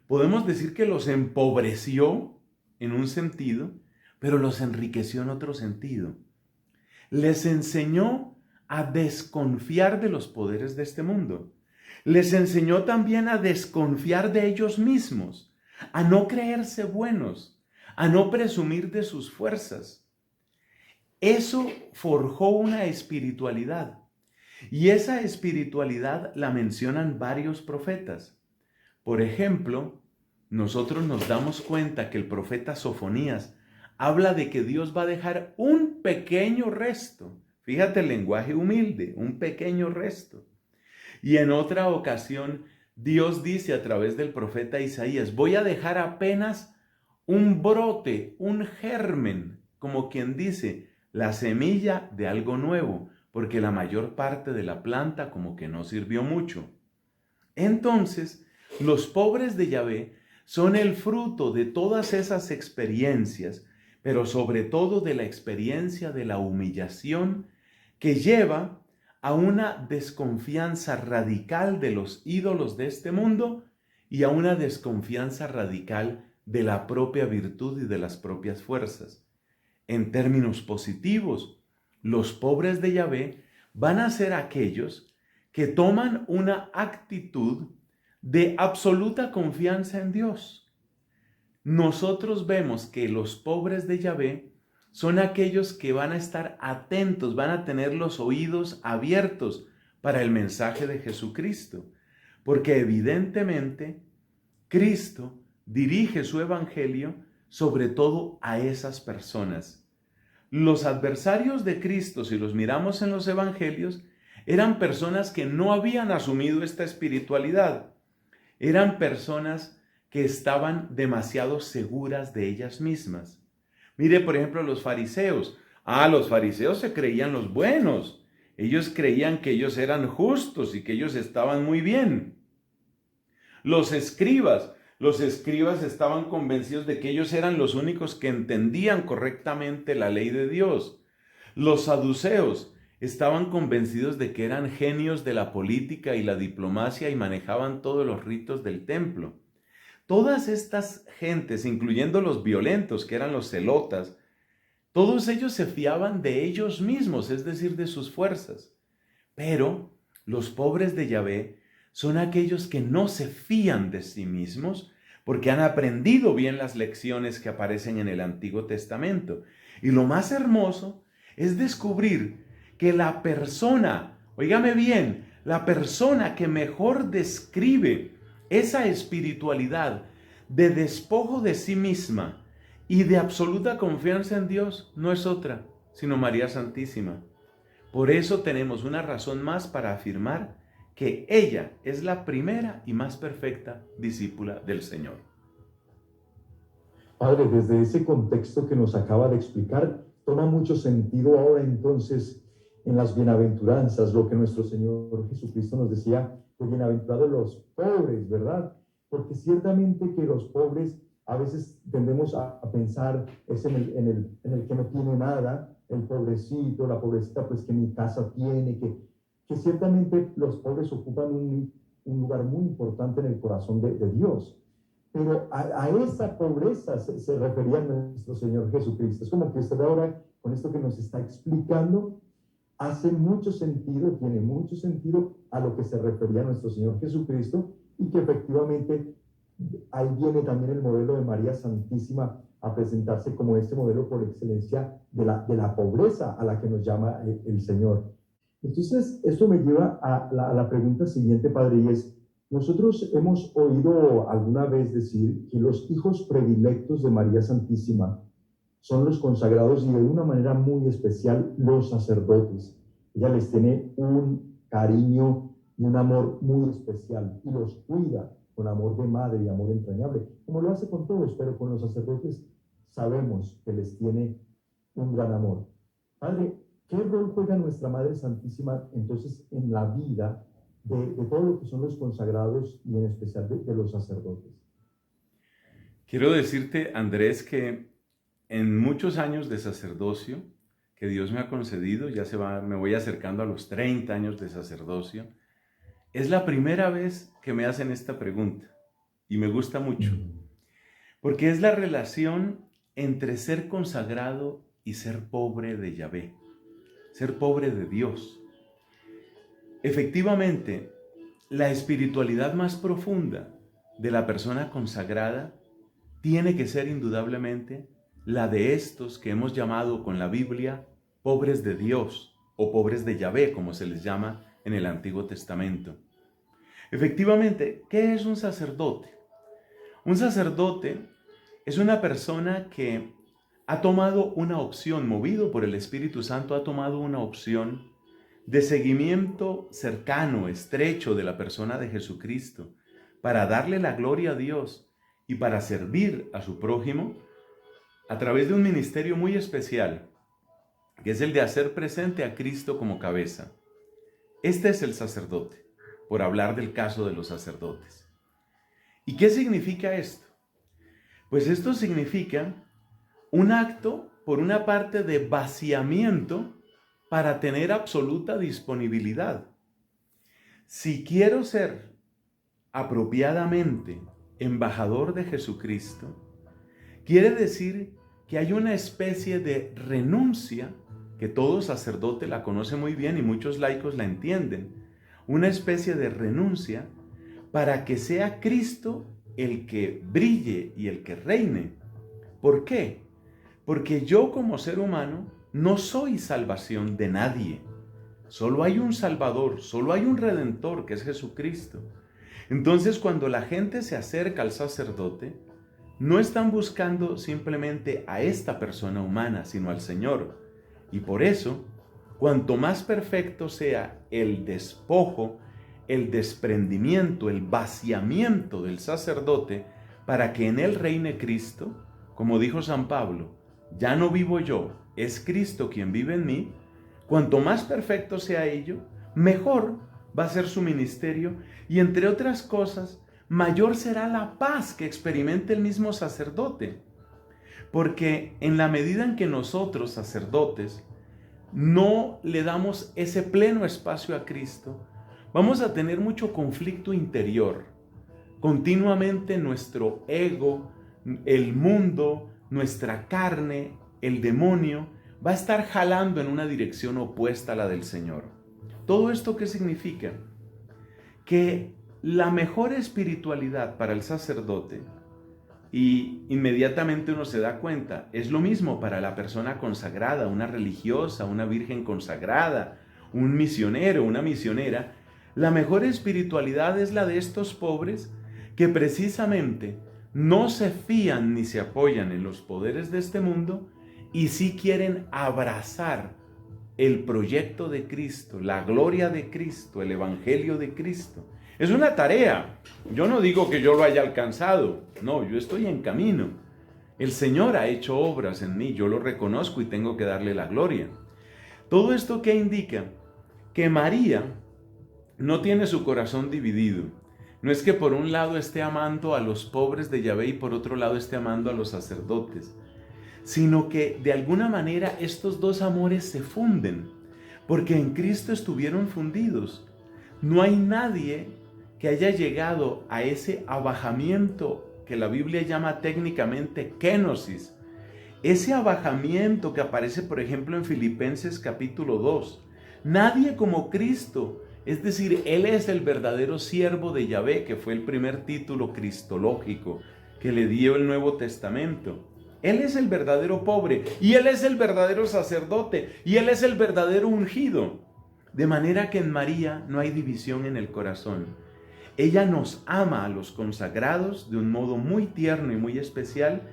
Podemos decir que los empobreció en un sentido, pero los enriqueció en otro sentido. Les enseñó a desconfiar de los poderes de este mundo. Les enseñó también a desconfiar de ellos mismos, a no creerse buenos, a no presumir de sus fuerzas. Eso forjó una espiritualidad. Y esa espiritualidad la mencionan varios profetas. Por ejemplo, nosotros nos damos cuenta que el profeta Sofonías habla de que Dios va a dejar un pequeño resto. Fíjate el lenguaje humilde, un pequeño resto. Y en otra ocasión, Dios dice a través del profeta Isaías, voy a dejar apenas un brote, un germen, como quien dice, la semilla de algo nuevo, porque la mayor parte de la planta como que no sirvió mucho. Entonces, los pobres de Yahvé son el fruto de todas esas experiencias, pero sobre todo de la experiencia de la humillación que lleva a una desconfianza radical de los ídolos de este mundo y a una desconfianza radical de la propia virtud y de las propias fuerzas. En términos positivos, los pobres de Yahvé van a ser aquellos que toman una actitud de absoluta confianza en Dios. Nosotros vemos que los pobres de Yahvé son aquellos que van a estar atentos, van a tener los oídos abiertos para el mensaje de Jesucristo, porque evidentemente Cristo dirige su evangelio sobre todo a esas personas. Los adversarios de Cristo, si los miramos en los evangelios, eran personas que no habían asumido esta espiritualidad. Eran personas que estaban demasiado seguras de ellas mismas. Mire, por ejemplo, los fariseos. Los fariseos se creían los buenos. Ellos creían que ellos eran justos y que ellos estaban muy bien. Los escribas estaban convencidos de que ellos eran los únicos que entendían correctamente la ley de Dios. Los saduceos estaban convencidos de que eran genios de la política y la diplomacia y manejaban todos los ritos del templo. Todas estas gentes, incluyendo los violentos, que eran los celotas, todos ellos se fiaban de ellos mismos, es decir, de sus fuerzas. Pero los pobres de Yahvé son aquellos que no se fían de sí mismos porque han aprendido bien las lecciones que aparecen en el Antiguo Testamento. Y lo más hermoso es descubrir que la persona, óigame bien, la persona que mejor describe esa espiritualidad de despojo de sí misma y de absoluta confianza en Dios no es otra, sino María Santísima. Por eso tenemos una razón más para afirmar que ella es la primera y más perfecta discípula del Señor. Padre, desde ese contexto que nos acaba de explicar, toma mucho sentido ahora entonces en las bienaventuranzas, lo que nuestro Señor Jesucristo nos decía, que bienaventurados los pobres, ¿verdad? Porque ciertamente que los pobres a veces tendemos a pensar es en el que no tiene nada, el pobrecito, la pobrecita pues que ni casa tiene, que ciertamente los pobres ocupan un lugar muy importante en el corazón de Dios. Pero a esa pobreza se refería nuestro Señor Jesucristo. Es como que usted ahora, con esto que nos está explicando, hace mucho sentido, tiene mucho sentido a lo que se refería nuestro Señor Jesucristo, y que efectivamente ahí viene también el modelo de María Santísima a presentarse como este modelo por excelencia de la pobreza a la que nos llama el Señor. Entonces, esto me lleva a la pregunta siguiente, Padre, y es: nosotros hemos oído alguna vez decir que los hijos predilectos de María Santísima son los consagrados y de una manera muy especial los sacerdotes. Ella les tiene un cariño y un amor muy especial y los cuida con amor de madre y amor entrañable, como lo hace con todos, pero con los sacerdotes sabemos que les tiene un gran amor. Padre, ¿qué rol juega nuestra Madre Santísima entonces en la vida de todo lo que son los consagrados y en especial de los sacerdotes? Quiero decirte, Andrés, que en muchos años de sacerdocio que Dios me ha concedido, me voy acercando a los 30 años de sacerdocio, es la primera vez que me hacen esta pregunta y me gusta mucho, porque es la relación entre ser consagrado y ser pobre de Yahvé, ser pobre de Dios. Efectivamente, la espiritualidad más profunda de la persona consagrada tiene que ser indudablemente la de estos que hemos llamado con la Biblia pobres de Dios o pobres de Yahvé, como se les llama en el Antiguo Testamento. Efectivamente, ¿qué es un sacerdote? Un sacerdote es una persona que ha tomado una opción, movido por el Espíritu Santo, ha tomado una opción de seguimiento cercano, estrecho de la persona de Jesucristo, para darle la gloria a Dios y para servir a su prójimo a través de un ministerio muy especial, que es el de hacer presente a Cristo como cabeza. Este es el sacerdote, por hablar del caso de los sacerdotes. ¿Y qué significa esto? Pues esto significa un acto, por una parte, de vaciamiento para tener absoluta disponibilidad. Si quiero ser apropiadamente embajador de Jesucristo, quiere decir que hay una especie de renuncia, que todo sacerdote la conoce muy bien y muchos laicos la entienden, una especie de renuncia para que sea Cristo el que brille y el que reine. ¿Por qué? Porque yo como ser humano no soy salvación de nadie. Solo hay un Salvador, solo hay un Redentor, que es Jesucristo. Entonces, cuando la gente se acerca al sacerdote, no están buscando simplemente a esta persona humana, sino al Señor. Y por eso, cuanto más perfecto sea el despojo, el desprendimiento, el vaciamiento del sacerdote, para que en él reine Cristo, como dijo San Pablo, ya no vivo yo, es Cristo quien vive en mí. Cuanto más perfecto sea ello, mejor va a ser su ministerio y, entre otras cosas, mayor será la paz que experimente el mismo sacerdote. Porque en la medida en que nosotros, sacerdotes, no le damos ese pleno espacio a Cristo, vamos a tener mucho conflicto interior. Continuamente nuestro ego, el mundo, nuestra carne, el demonio, va a estar jalando en una dirección opuesta a la del Señor. ¿Todo esto qué significa? Que la mejor espiritualidad para el sacerdote, y inmediatamente uno se da cuenta, es lo mismo para la persona consagrada, una religiosa, una virgen consagrada, un misionero, una misionera. La mejor espiritualidad es la de estos pobres que precisamente no se fían ni se apoyan en los poderes de este mundo y sí quieren abrazar el proyecto de Cristo, la gloria de Cristo, el evangelio de Cristo. Es una tarea. Yo no digo que yo lo haya alcanzado. No, yo estoy en camino. El Señor ha hecho obras en mí. Yo lo reconozco y tengo que darle la gloria. Todo esto que indica que María no tiene su corazón dividido. No es que por un lado esté amando a los pobres de Yahvé y por otro lado esté amando a los sacerdotes, sino que de alguna manera estos dos amores se funden, porque en Cristo estuvieron fundidos. No hay nadie que haya llegado a ese abajamiento que la Biblia llama técnicamente kenosis, ese abajamiento que aparece por ejemplo en Filipenses capítulo 2. Nadie como Cristo, es decir, Él es el verdadero siervo de Yahvé, que fue el primer título cristológico que le dio el Nuevo Testamento. Él es el verdadero pobre y Él es el verdadero sacerdote y Él es el verdadero ungido. De manera que en María no hay división en el corazón. Ella nos ama a los consagrados de un modo muy tierno y muy especial,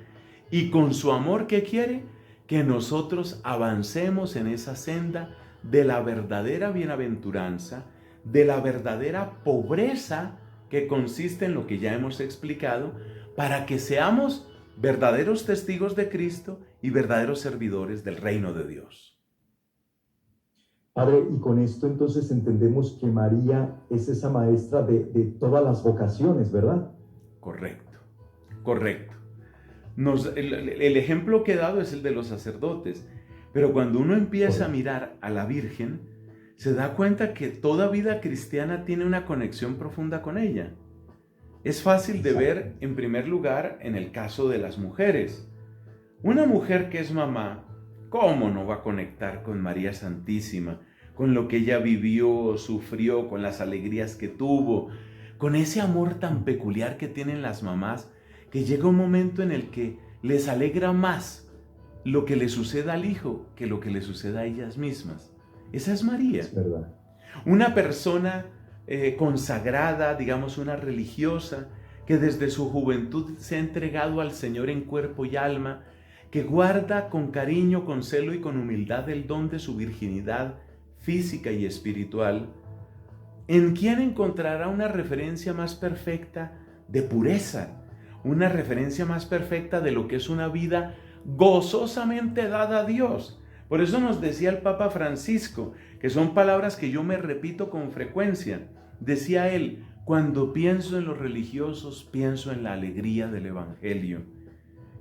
y con su amor, ¿qué quiere? Que nosotros avancemos en esa senda de la verdadera bienaventuranza, de la verdadera pobreza que consiste en lo que ya hemos explicado, para que seamos verdaderos testigos de Cristo y verdaderos servidores del reino de Dios. Padre, y con esto entonces entendemos que María es esa maestra de todas las vocaciones, ¿verdad? Correcto, correcto. El ejemplo que he dado es el de los sacerdotes, pero cuando uno empieza a mirar a la Virgen, se da cuenta que toda vida cristiana tiene una conexión profunda con ella. Es fácil de ver, en primer lugar, en el caso de las mujeres. Una mujer que es mamá, ¿cómo no va a conectar con María Santísima, con lo que ella vivió, sufrió, con las alegrías que tuvo, con ese amor tan peculiar que tienen las mamás, que llega un momento en el que les alegra más lo que le suceda al hijo que lo que le suceda a ellas mismas? Esa es María. Es verdad. Una persona consagrada, digamos una religiosa, que desde su juventud se ha entregado al Señor en cuerpo y alma, que guarda con cariño, con celo y con humildad el don de su virginidad física y espiritual. ¿En quién encontrará una referencia más perfecta de pureza? Una referencia más perfecta de lo que es una vida gozosamente dada a Dios. Por eso nos decía el Papa Francisco, que son palabras que yo me repito con frecuencia. Decía él, cuando pienso en los religiosos, pienso en la alegría del Evangelio.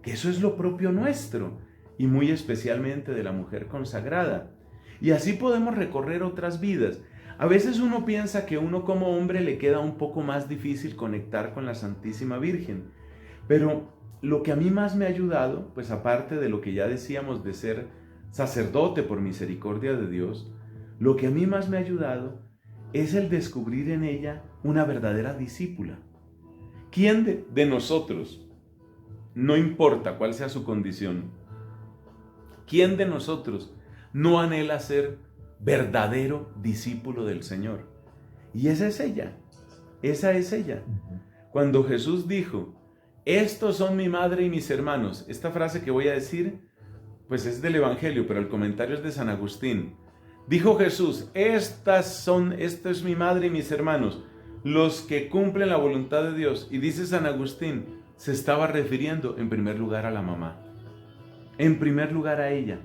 Que eso es lo propio nuestro, y muy especialmente de la mujer consagrada. Y así podemos recorrer otras vidas. A veces uno piensa que uno como hombre le queda un poco más difícil conectar con la Santísima Virgen. Pero lo que a mí más me ha ayudado, pues aparte de lo que ya decíamos de ser sacerdote por misericordia de Dios, lo que a mí más me ha ayudado es el descubrir en ella una verdadera discípula. ¿Quién de nosotros, no importa cuál sea su condición, quién de nosotros no anhela ser verdadero discípulo del Señor? Y esa es ella, esa es ella. Cuando Jesús dijo, estos son mi madre y mis hermanos, esta frase que voy a decir, pues es del Evangelio, pero el comentario es de San Agustín. Dijo Esta es mi madre y mis hermanos, los que cumplen la voluntad de Dios. Y dice San Agustín, se estaba refiriendo en primer lugar a la mamá, en primer lugar a ella.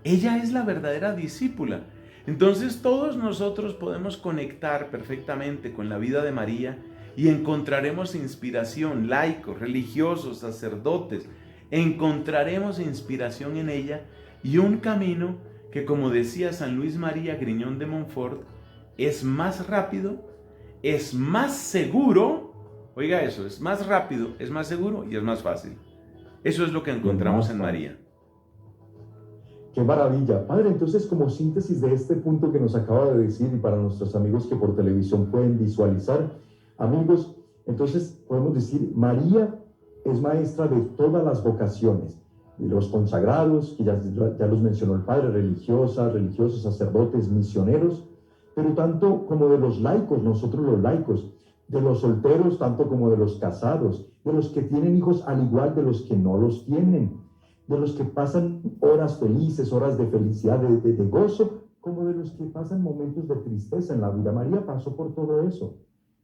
Ella es la verdadera discípula. Entonces todos nosotros podemos conectar perfectamente con la vida de María y encontraremos inspiración, laicos, religiosos, sacerdotes, encontraremos inspiración en ella y un camino que, como decía San Luis María Griñón de Montfort, es más rápido, es más seguro, oiga eso, es más rápido, es más seguro y es más fácil. Eso es lo que encontramos en María. Qué maravilla. Padre, entonces, como síntesis de este punto que nos acaba de decir, y para nuestros amigos que por televisión pueden visualizar, amigos, entonces podemos decir, María es maestra de todas las vocaciones, de los consagrados, que ya los mencionó el Padre, religiosas, religiosos, sacerdotes, misioneros, pero tanto como de los laicos, nosotros los laicos, de los solteros, tanto como de los casados, de los que tienen hijos al igual de los que no los tienen, de los que pasan horas felices, horas de felicidad, de gozo, como de los que pasan momentos de tristeza en la vida. María pasó por todo eso,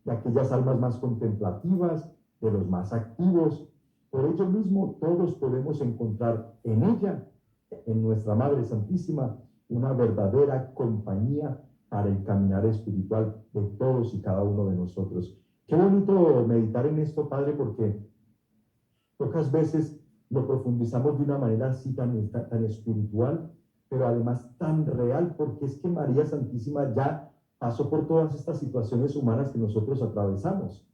de aquellas almas más contemplativas, de los más activos. Por ello mismo, todos podemos encontrar en ella, en nuestra Madre Santísima, una verdadera compañía para el caminar espiritual de todos y cada uno de nosotros. Qué bonito meditar en esto, Padre, porque pocas veces lo profundizamos de una manera así tan espiritual, pero además tan real, porque es que María Santísima ya pasó por todas estas situaciones humanas que nosotros atravesamos.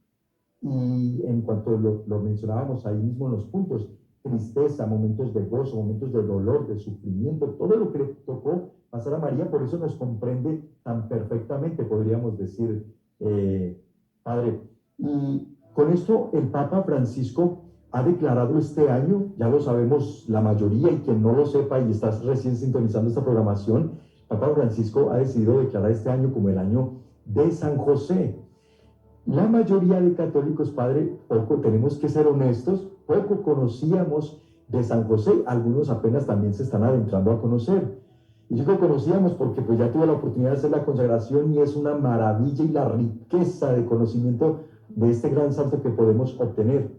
Y en cuanto lo mencionábamos ahí mismo en los puntos, tristeza, momentos de gozo, momentos de dolor, de sufrimiento, todo lo que le tocó pasar a María, por eso nos comprende tan perfectamente, podríamos decir, Padre. Y con esto el Papa Francisco ha declarado este año, ya lo sabemos la mayoría, y quien no lo sepa y estás recién sintonizando esta programación, Papa Francisco ha decidido declarar este año como el año de San José. La mayoría de católicos, Padre, poco, tenemos que ser honestos, poco conocíamos de San José, algunos apenas también se están adentrando a conocer. Y yo lo conocíamos porque pues ya tuve la oportunidad de hacer la consagración y es una maravilla y la riqueza de conocimiento de este gran santo que podemos obtener.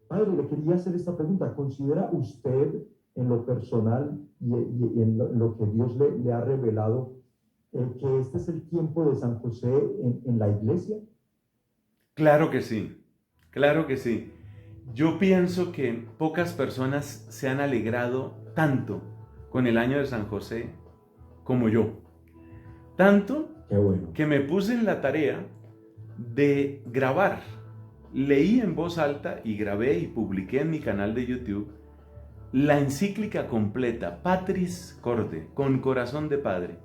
Padre, le quería hacer esta pregunta. ¿Considera usted en lo personal y en lo que Dios le ha revelado que este es el tiempo de San José en la iglesia? Claro que sí, claro que sí. Yo pienso que pocas personas se han alegrado tanto con el año de San José como yo. Tanto que me puse en la tarea de grabar. Leí en voz alta y grabé y publiqué en mi canal de YouTube la encíclica completa, Patris Corde, con corazón de padre.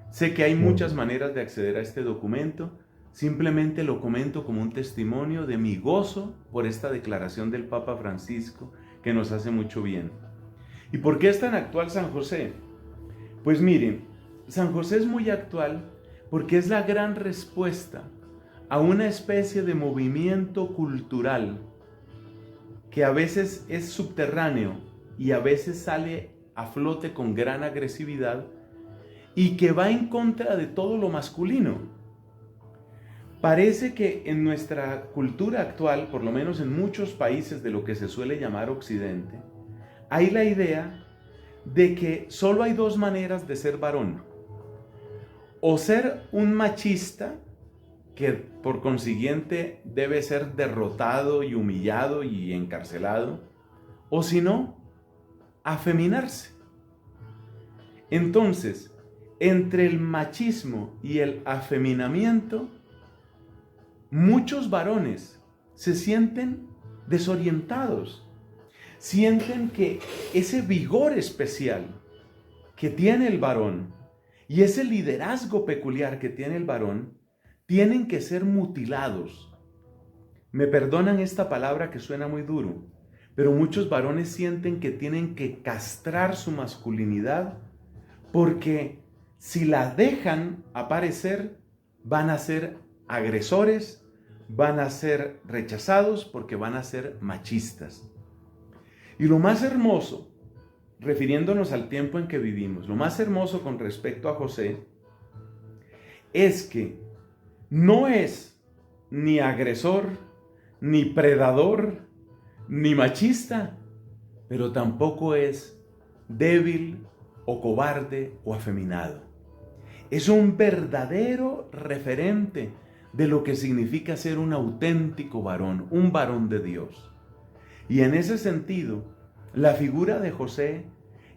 Sé que hay muchas maneras de acceder a este documento, simplemente lo comento como un testimonio de mi gozo por esta declaración del Papa Francisco que nos hace mucho bien. ¿Y por qué es tan actual San José? Pues miren, San José es muy actual porque es la gran respuesta a una especie de movimiento cultural que a veces es subterráneo y a veces sale a flote con gran agresividad y que va en contra de todo lo masculino. Parece que en nuestra cultura actual, por lo menos en muchos países de lo que se suele llamar Occidente, hay la idea de que solo hay dos maneras de ser varón: o ser un machista, que por consiguiente debe ser derrotado y humillado y encarcelado, o si no, afeminarse. Entonces, entre el machismo y el afeminamiento, muchos varones se sienten desorientados, sienten que ese vigor especial que tiene el varón y ese liderazgo peculiar que tiene el varón tienen que ser mutilados. Me perdonan esta palabra que suena muy duro, pero muchos varones sienten que tienen que castrar su masculinidad porque si la dejan aparecer, van a ser agresores, van a ser rechazados porque van a ser machistas. Y lo más hermoso, refiriéndonos al tiempo en que vivimos, lo más hermoso con respecto a José es que no es ni agresor, ni predador, ni machista, pero tampoco es débil o cobarde o afeminado. Es un verdadero referente de lo que significa ser un auténtico varón, un varón de Dios. Y en ese sentido, la figura de José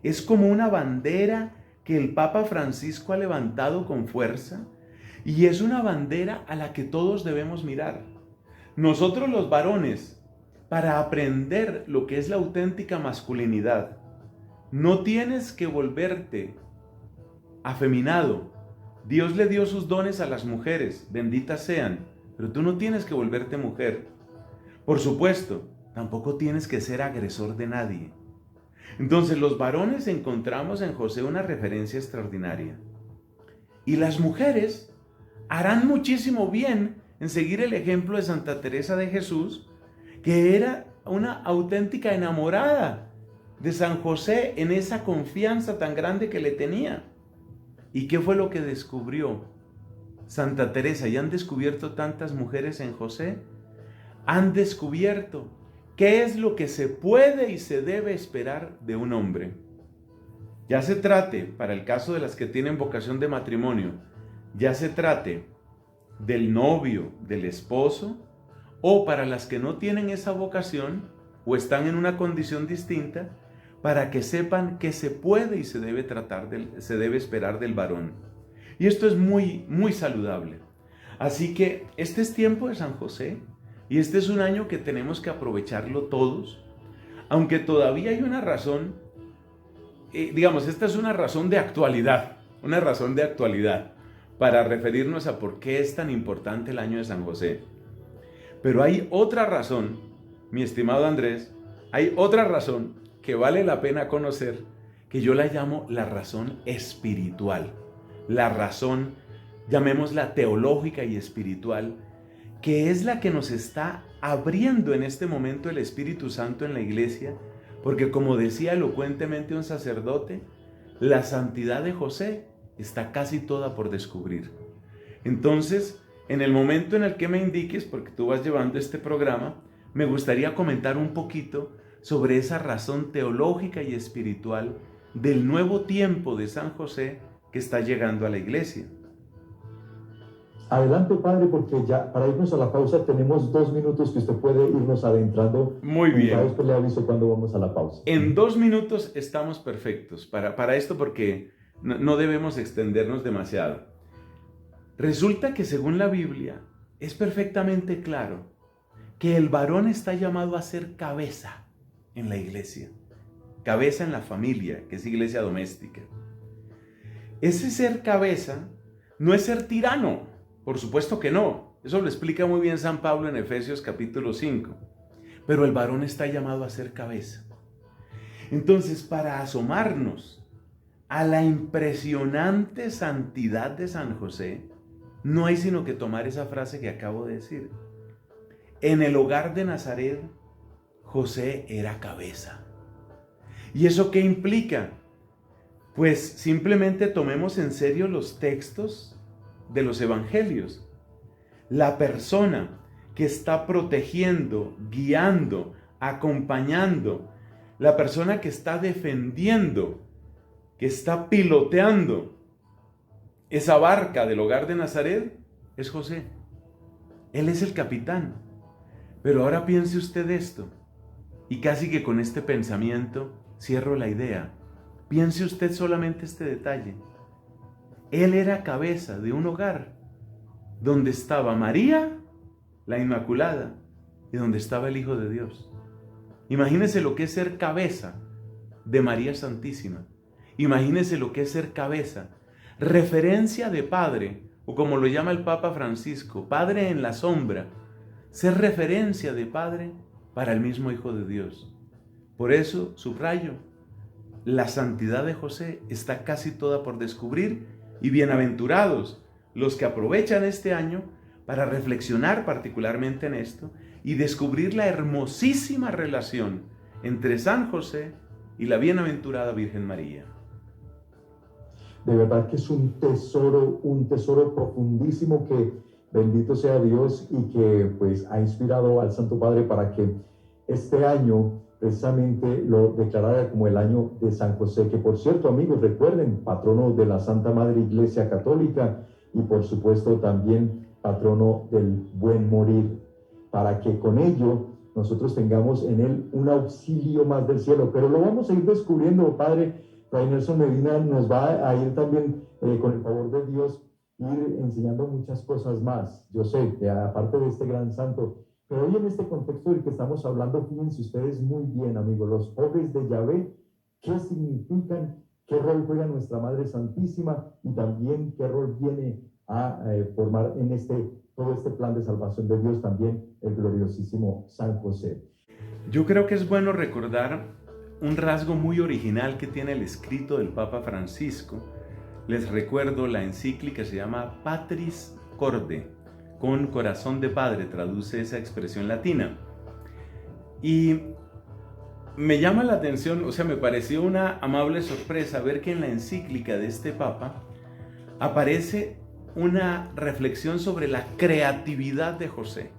es como una bandera que el Papa Francisco ha levantado con fuerza y es una bandera a la que todos debemos mirar. Nosotros los varones, para aprender lo que es la auténtica masculinidad, no tienes que volverte afeminado. Dios le dio sus dones a las mujeres, benditas sean, pero tú no tienes que volverte mujer. Por supuesto, tampoco tienes que ser agresor de nadie. Entonces los varones encontramos en José una referencia extraordinaria. Y las mujeres harán muchísimo bien en seguir el ejemplo de Santa Teresa de Jesús, que era una auténtica enamorada de San José en esa confianza tan grande que le tenía. ¿Y qué fue lo que descubrió Santa Teresa? ¿Y han descubierto tantas mujeres en José? Han descubierto qué es lo que se puede y se debe esperar de un hombre. Ya se trate, para el caso de las que tienen vocación de matrimonio, ya se trate del novio, del esposo, o para las que no tienen esa vocación o están en una condición distinta, para que sepan qué se puede y se debe esperar del varón. Y esto es muy, muy saludable. Así que este es tiempo de San José y este es un año que tenemos que aprovecharlo todos, aunque todavía hay una razón, esta es una razón de actualidad para referirnos a por qué es tan importante el año de San José. Pero hay otra razón, mi estimado Andrés, hay otra razón que vale la pena conocer, que yo la llamo la razón espiritual, la razón, llamémosla teológica y espiritual, que es la que nos está abriendo en este momento el Espíritu Santo en la iglesia, porque como decía elocuentemente un sacerdote, la santidad de José está casi toda por descubrir. Entonces, en el momento en el que me indiques, porque tú vas llevando este programa, me gustaría comentar un poquito sobre esa razón teológica y espiritual del nuevo tiempo de San José que está llegando a la iglesia. Adelante, padre, porque ya para irnos a la pausa tenemos 2 minutos que usted puede irnos adentrando. Muy bien. Y después le aviso cuando vamos a la pausa. En 2 minutos estamos perfectos para esto, porque no debemos extendernos demasiado. Resulta que según la Biblia es perfectamente claro que el varón está llamado a ser cabeza en la iglesia, cabeza en la familia, que es iglesia doméstica. Ese ser cabeza no es ser tirano, por supuesto que no. Eso lo explica muy bien San Pablo en Efesios capítulo 5. Pero el varón está llamado a ser cabeza. Entonces, para asomarnos a la impresionante santidad de San José, no hay sino que tomar esa frase que acabo de decir. En el hogar de Nazaret, José era cabeza. ¿Y eso qué implica? Pues simplemente tomemos en serio los textos de los evangelios. La persona que está protegiendo, guiando, acompañando, la persona que está defendiendo, que está piloteando esa barca del hogar de Nazaret, es José. Él es el capitán. Pero ahora piense usted esto, y casi que con este pensamiento cierro la idea. Piense usted solamente este detalle. Él era cabeza de un hogar donde estaba María, la Inmaculada, y donde estaba el Hijo de Dios. Imagínese lo que es ser cabeza de María Santísima. Imagínese lo que es ser cabeza, referencia de padre, o como lo llama el Papa Francisco, padre en la sombra, ser referencia de padre para el mismo Hijo de Dios. Por eso, subrayo, la santidad de José está casi toda por descubrir, y bienaventurados los que aprovechan este año para reflexionar particularmente en esto y descubrir la hermosísima relación entre San José y la bienaventurada Virgen María. De verdad que es un tesoro profundísimo que, bendito sea Dios, y que pues ha inspirado al Santo Padre para que este año precisamente lo declarara como el año de San José, que por cierto, amigos, recuerden, patrono de la Santa Madre Iglesia Católica y por supuesto también patrono del buen morir, para que con ello nosotros tengamos en él un auxilio más del cielo. Pero lo vamos a ir descubriendo, Padre, Fray Nelson Medina nos va a ir también, con el favor de Dios, ir enseñando muchas cosas más. Yo sé que aparte de este gran santo, pero hoy en este contexto del que estamos hablando, fíjense ustedes muy bien, amigos, los ojos de Yahvé, ¿qué significan? ¿Qué rol juega nuestra Madre Santísima? Y también qué rol viene a formar en todo este plan de salvación de Dios también el gloriosísimo San José. Yo creo que es bueno recordar un rasgo muy original que tiene el escrito del Papa Francisco. Les recuerdo la encíclica, se llama Patris Corde, con corazón de padre, traduce esa expresión latina. Y me llama la atención, o sea, me pareció una amable sorpresa ver que en la encíclica de este Papa aparece una reflexión sobre la creatividad de José.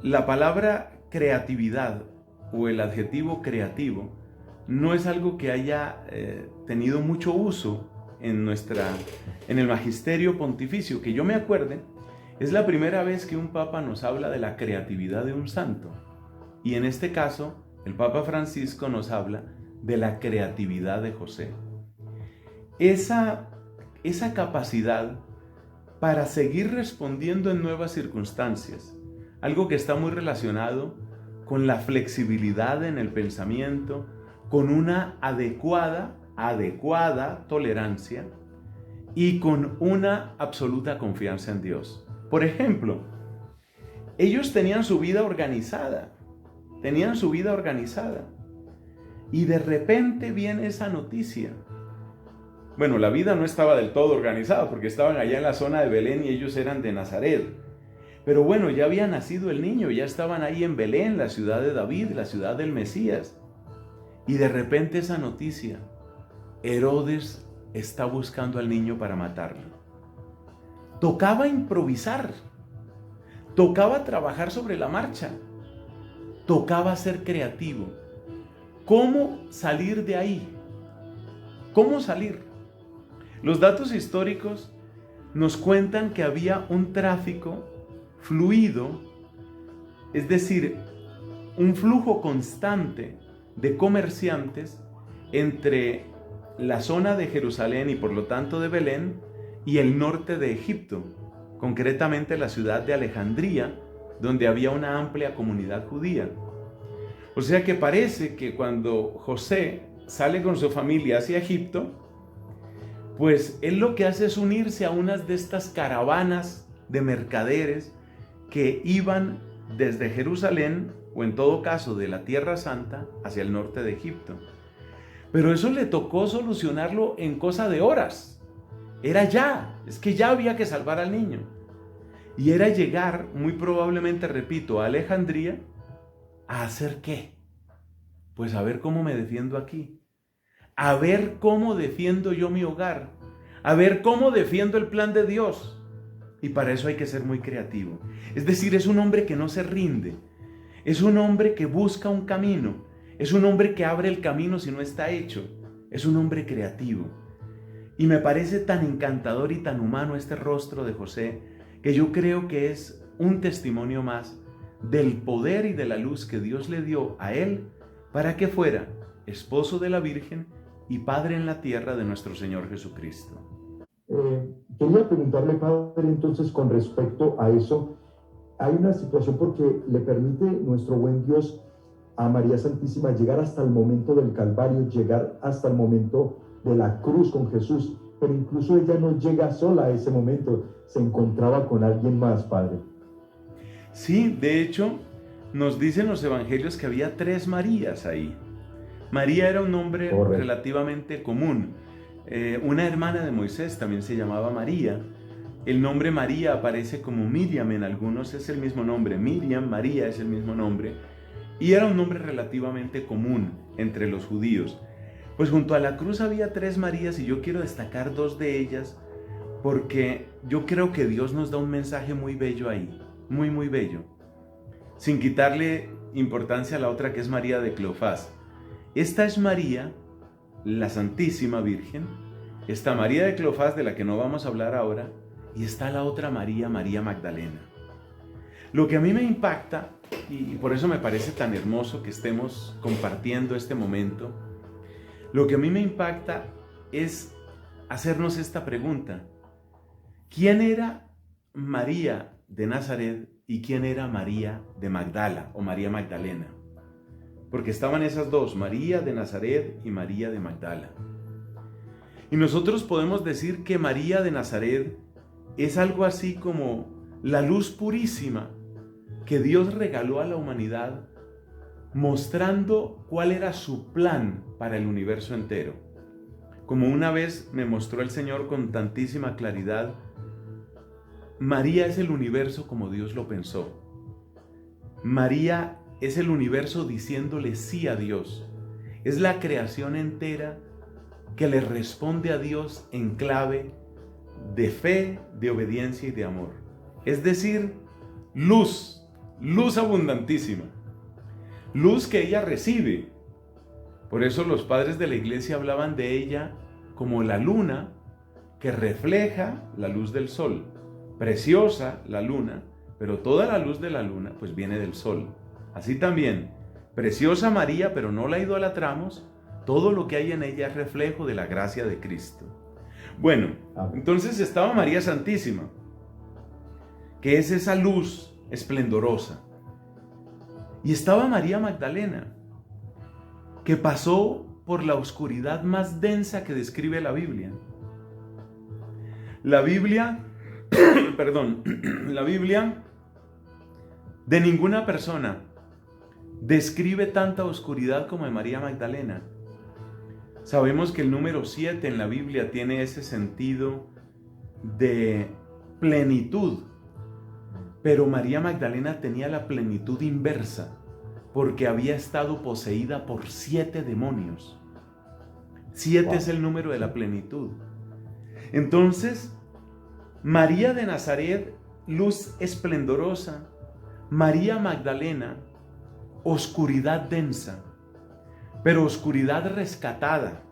La palabra creatividad o el adjetivo creativo no es algo que haya tenido mucho uso en el magisterio pontificio. Que yo me acuerde, es la primera vez que un papa nos habla de la creatividad de un santo. Y en este caso, el Papa Francisco nos habla de la creatividad de José. Esa capacidad para seguir respondiendo en nuevas circunstancias, algo que está muy relacionado con la flexibilidad en el pensamiento, con una adecuada tolerancia y con una absoluta confianza en Dios. Por ejemplo, ellos tenían su vida organizada y de repente viene esa noticia. Bueno, la vida no estaba del todo organizada porque estaban allá en la zona de Belén y ellos eran de Nazaret. Pero bueno, ya había nacido el niño, ya estaban ahí en Belén, la ciudad de David, la ciudad del Mesías. Y de repente esa noticia, Herodes está buscando al niño para matarlo. Tocaba improvisar, tocaba trabajar sobre la marcha, tocaba ser creativo. ¿Cómo salir de ahí? ¿Cómo salir? Los datos históricos nos cuentan que había un tráfico fluido, es decir, un flujo constante de comerciantes entre la zona de Jerusalén y por lo tanto de Belén y el norte de Egipto, concretamente la ciudad de Alejandría, donde había una amplia comunidad judía. O sea que parece que cuando José sale con su familia hacia Egipto, pues él lo que hace es unirse a unas de estas caravanas de mercaderes que iban desde Jerusalén, o en todo caso de la Tierra Santa, hacia el norte de Egipto. Pero eso le tocó solucionarlo en cosa de horas. Es que ya había que salvar al niño. Y era llegar, muy probablemente, repito, a Alejandría, ¿a hacer qué? Pues a ver cómo me defiendo aquí. A ver cómo defiendo yo mi hogar. A ver cómo defiendo el plan de Dios. Y para eso hay que ser muy creativo. Es decir, es un hombre que no se rinde. Es un hombre que busca un camino. Es un hombre que abre el camino si no está hecho. Es un hombre creativo. Y me parece tan encantador y tan humano este rostro de José, que yo creo que es un testimonio más del poder y de la luz que Dios le dio a él para que fuera esposo de la Virgen y padre en la tierra de nuestro Señor Jesucristo. Quería preguntarle, padre, entonces, con respecto a eso, hay una situación porque le permite nuestro buen Dios a María Santísima llegar hasta el momento del Calvario, llegar hasta el momento de la cruz con Jesús, pero incluso ella no llega sola a ese momento, se encontraba con alguien más, padre. Sí, de hecho, nos dicen los evangelios que había 3 Marías ahí. María era un nombre relativamente común. Una hermana de Moisés también se llamaba María. El nombre María aparece como Miriam en algunos, es el mismo nombre. Miriam, María es el mismo nombre. Y era un nombre relativamente común entre los judíos. Pues junto a la cruz había 3 Marías y yo quiero destacar 2 de ellas porque yo creo que Dios nos da un mensaje muy bello ahí, muy, muy bello. Sin quitarle importancia a la otra que es María de Cleofás. Esta es María, la Santísima Virgen. Está María de Cleofás, de la que no vamos a hablar ahora, y está la otra María, María Magdalena. Lo que a mí me impacta, y por eso me parece tan hermoso que estemos compartiendo este momento, Lo que a mí me impacta es hacernos esta pregunta. ¿Quién era María de Nazaret y quién era María de Magdala o María Magdalena? Porque estaban esas dos, María de Nazaret y María de Magdala. Y nosotros podemos decir que María de Nazaret es algo así como la luz purísima que Dios regaló a la humanidad, mostrando cuál era su plan para el universo entero. Como una vez me mostró el Señor con tantísima claridad, María es el universo como Dios lo pensó. María es el universo diciéndole sí a Dios. Es la creación entera que le responde a Dios en clave de fe, de obediencia y de amor. Es decir, luz, luz abundantísima. Luz que ella recibe. Por eso los padres de la iglesia hablaban de ella como la luna que refleja la luz del sol. Preciosa la luna, pero toda la luz de la luna pues viene del sol. Así también, preciosa María, pero no la idolatramos, todo lo que hay en ella es reflejo de la gracia de Cristo. Bueno, entonces estaba María Santísima, que es esa luz esplendorosa. Y estaba María Magdalena, que pasó por la oscuridad más densa que describe la Biblia. La Biblia de ninguna persona describe tanta oscuridad como de María Magdalena. Sabemos que el número 7 en la Biblia tiene ese sentido de plenitud, pero María Magdalena tenía la plenitud inversa, porque había estado poseída por 7 demonios. 7 es el número de la plenitud. Entonces, María de Nazaret, luz esplendorosa. María Magdalena, oscuridad densa, pero oscuridad rescatada,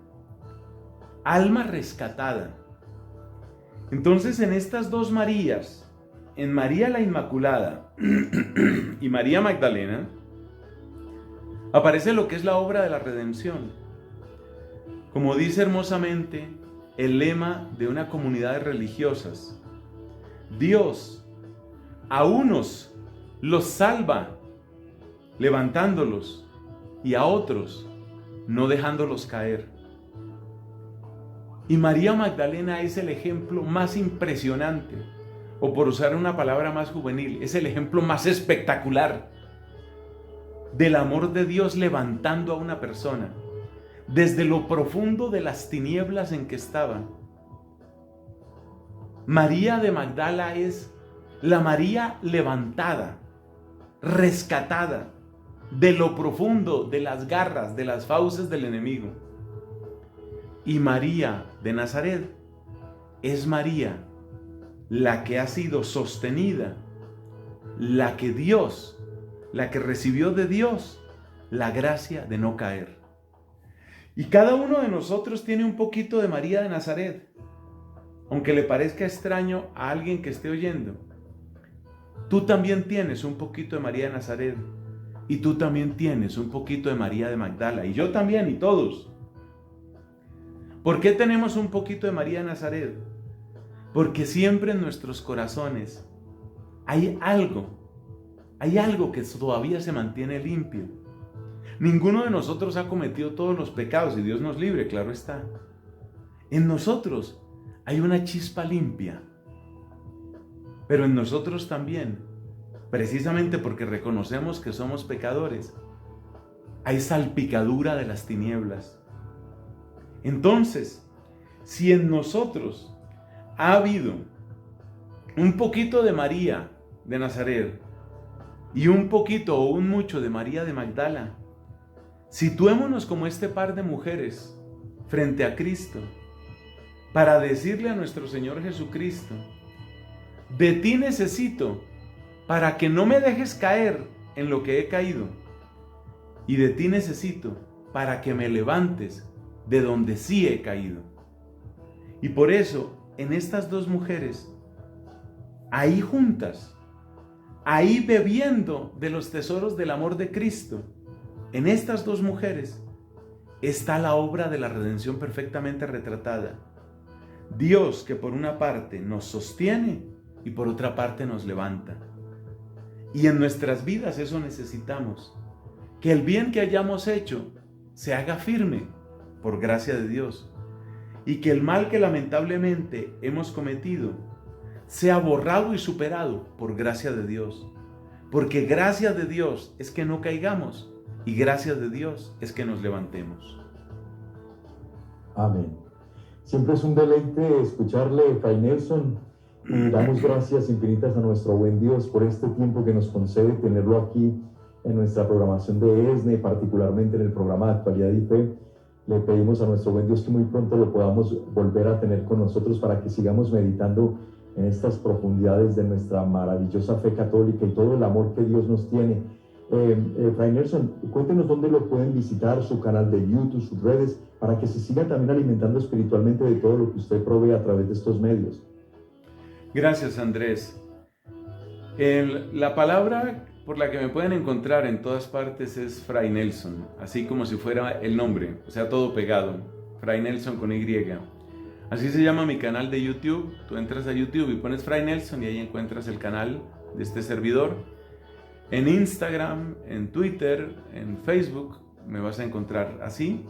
alma rescatada. Entonces, en estas dos Marías, en María la Inmaculada y María Magdalena, aparece lo que es la obra de la redención. Como dice hermosamente el lema de una comunidad de religiosas, Dios a unos los salva levantándolos y a otros no dejándolos caer. Y María Magdalena es el ejemplo más impresionante, o por usar una palabra más juvenil, es el ejemplo más espectacular del amor de Dios levantando a una persona desde lo profundo de las tinieblas en que estaba. María de Magdala es la María levantada, rescatada de lo profundo de las garras, de las fauces del enemigo. Y María de Nazaret es María la que ha sido sostenida, la que recibió de Dios la gracia de no caer. Y cada uno de nosotros tiene un poquito de María de Nazaret, aunque le parezca extraño a alguien que esté oyendo. Tú también tienes un poquito de María de Nazaret, y tú también tienes un poquito de María de Magdala, y yo también, y todos. ¿Por qué tenemos un poquito de María de Nazaret? Porque siempre en nuestros corazones hay algo que todavía se mantiene limpio. Ninguno de nosotros ha cometido todos los pecados y Dios nos libre, claro está. En nosotros hay una chispa limpia, pero en nosotros también, precisamente porque reconocemos que somos pecadores, hay salpicadura de las tinieblas. Entonces, si en nosotros ha habido un poquito de María de Nazaret y un poquito o un mucho de María de Magdala, situémonos como este par de mujeres frente a Cristo para decirle a nuestro Señor Jesucristo: de ti necesito para que no me dejes caer en lo que he caído, y de ti necesito para que me levantes de donde sí he caído. Y por eso, en estas dos mujeres, ahí juntas, ahí bebiendo de los tesoros del amor de Cristo, en estas dos mujeres está la obra de la redención perfectamente retratada. Dios que por una parte nos sostiene y por otra parte nos levanta. Y en nuestras vidas eso necesitamos. Que el bien que hayamos hecho se haga firme por gracia de Dios. Y que el mal que lamentablemente hemos cometido sea borrado y superado por gracia de Dios. Porque gracia de Dios es que no caigamos y gracia de Dios es que nos levantemos. Amén. Siempre es un deleite escucharle, Fray Nelson, y damos gracias infinitas a nuestro buen Dios por este tiempo que nos concede tenerlo aquí en nuestra programación de ESNE, particularmente en el programa de Actualidad y Fe. Le pedimos a nuestro buen Dios que muy pronto lo podamos volver a tener con nosotros para que sigamos meditando en estas profundidades de nuestra maravillosa fe católica y todo el amor que Dios nos tiene. Fray Nelson, cuéntenos dónde lo pueden visitar, su canal de YouTube, sus redes, para que se sigan también alimentando espiritualmente de todo lo que usted provee a través de estos medios. Gracias, Andrés. La palabra por la que me pueden encontrar en todas partes es Fray Nelson, así como si fuera el nombre, o sea, todo pegado, Fray Nelson con Y. Así se llama mi canal de YouTube. Tú entras a YouTube y pones Fray Nelson y ahí encuentras el canal de este servidor. En Instagram, en Twitter, en Facebook me vas a encontrar así.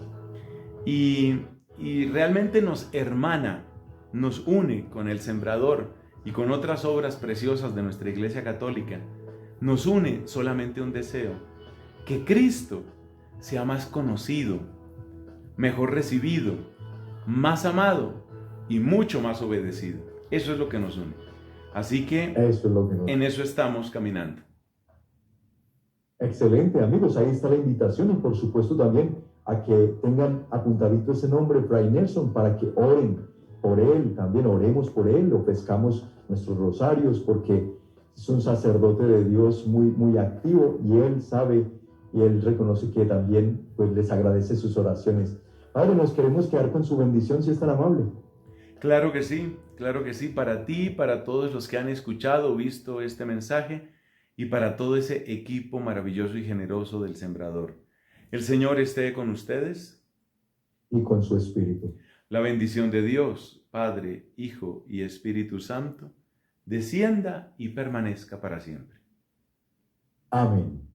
Y realmente nos hermana, nos une con el Sembrador y con otras obras preciosas de nuestra Iglesia Católica. Nos une solamente un deseo: que Cristo sea más conocido, mejor recibido, más amado y mucho más obedecido. Eso es lo que nos une. Así que en eso estamos caminando. Excelente, amigos, ahí está la invitación y por supuesto también a que tengan apuntadito ese nombre, Fray Nelson, para que oren por él, también oremos por él, ofrezcamos nuestros rosarios, porque es un sacerdote de Dios muy activo y él sabe y él reconoce que también pues les agradece sus oraciones. Padre, nos queremos quedar con su bendición si es tan amable. Claro que sí, para ti, para todos los que han escuchado o visto este mensaje y para todo ese equipo maravilloso y generoso del Sembrador. El Señor esté con ustedes. Y con su espíritu. La bendición de Dios, Padre, Hijo y Espíritu Santo, descienda y permanezca para siempre. Amén.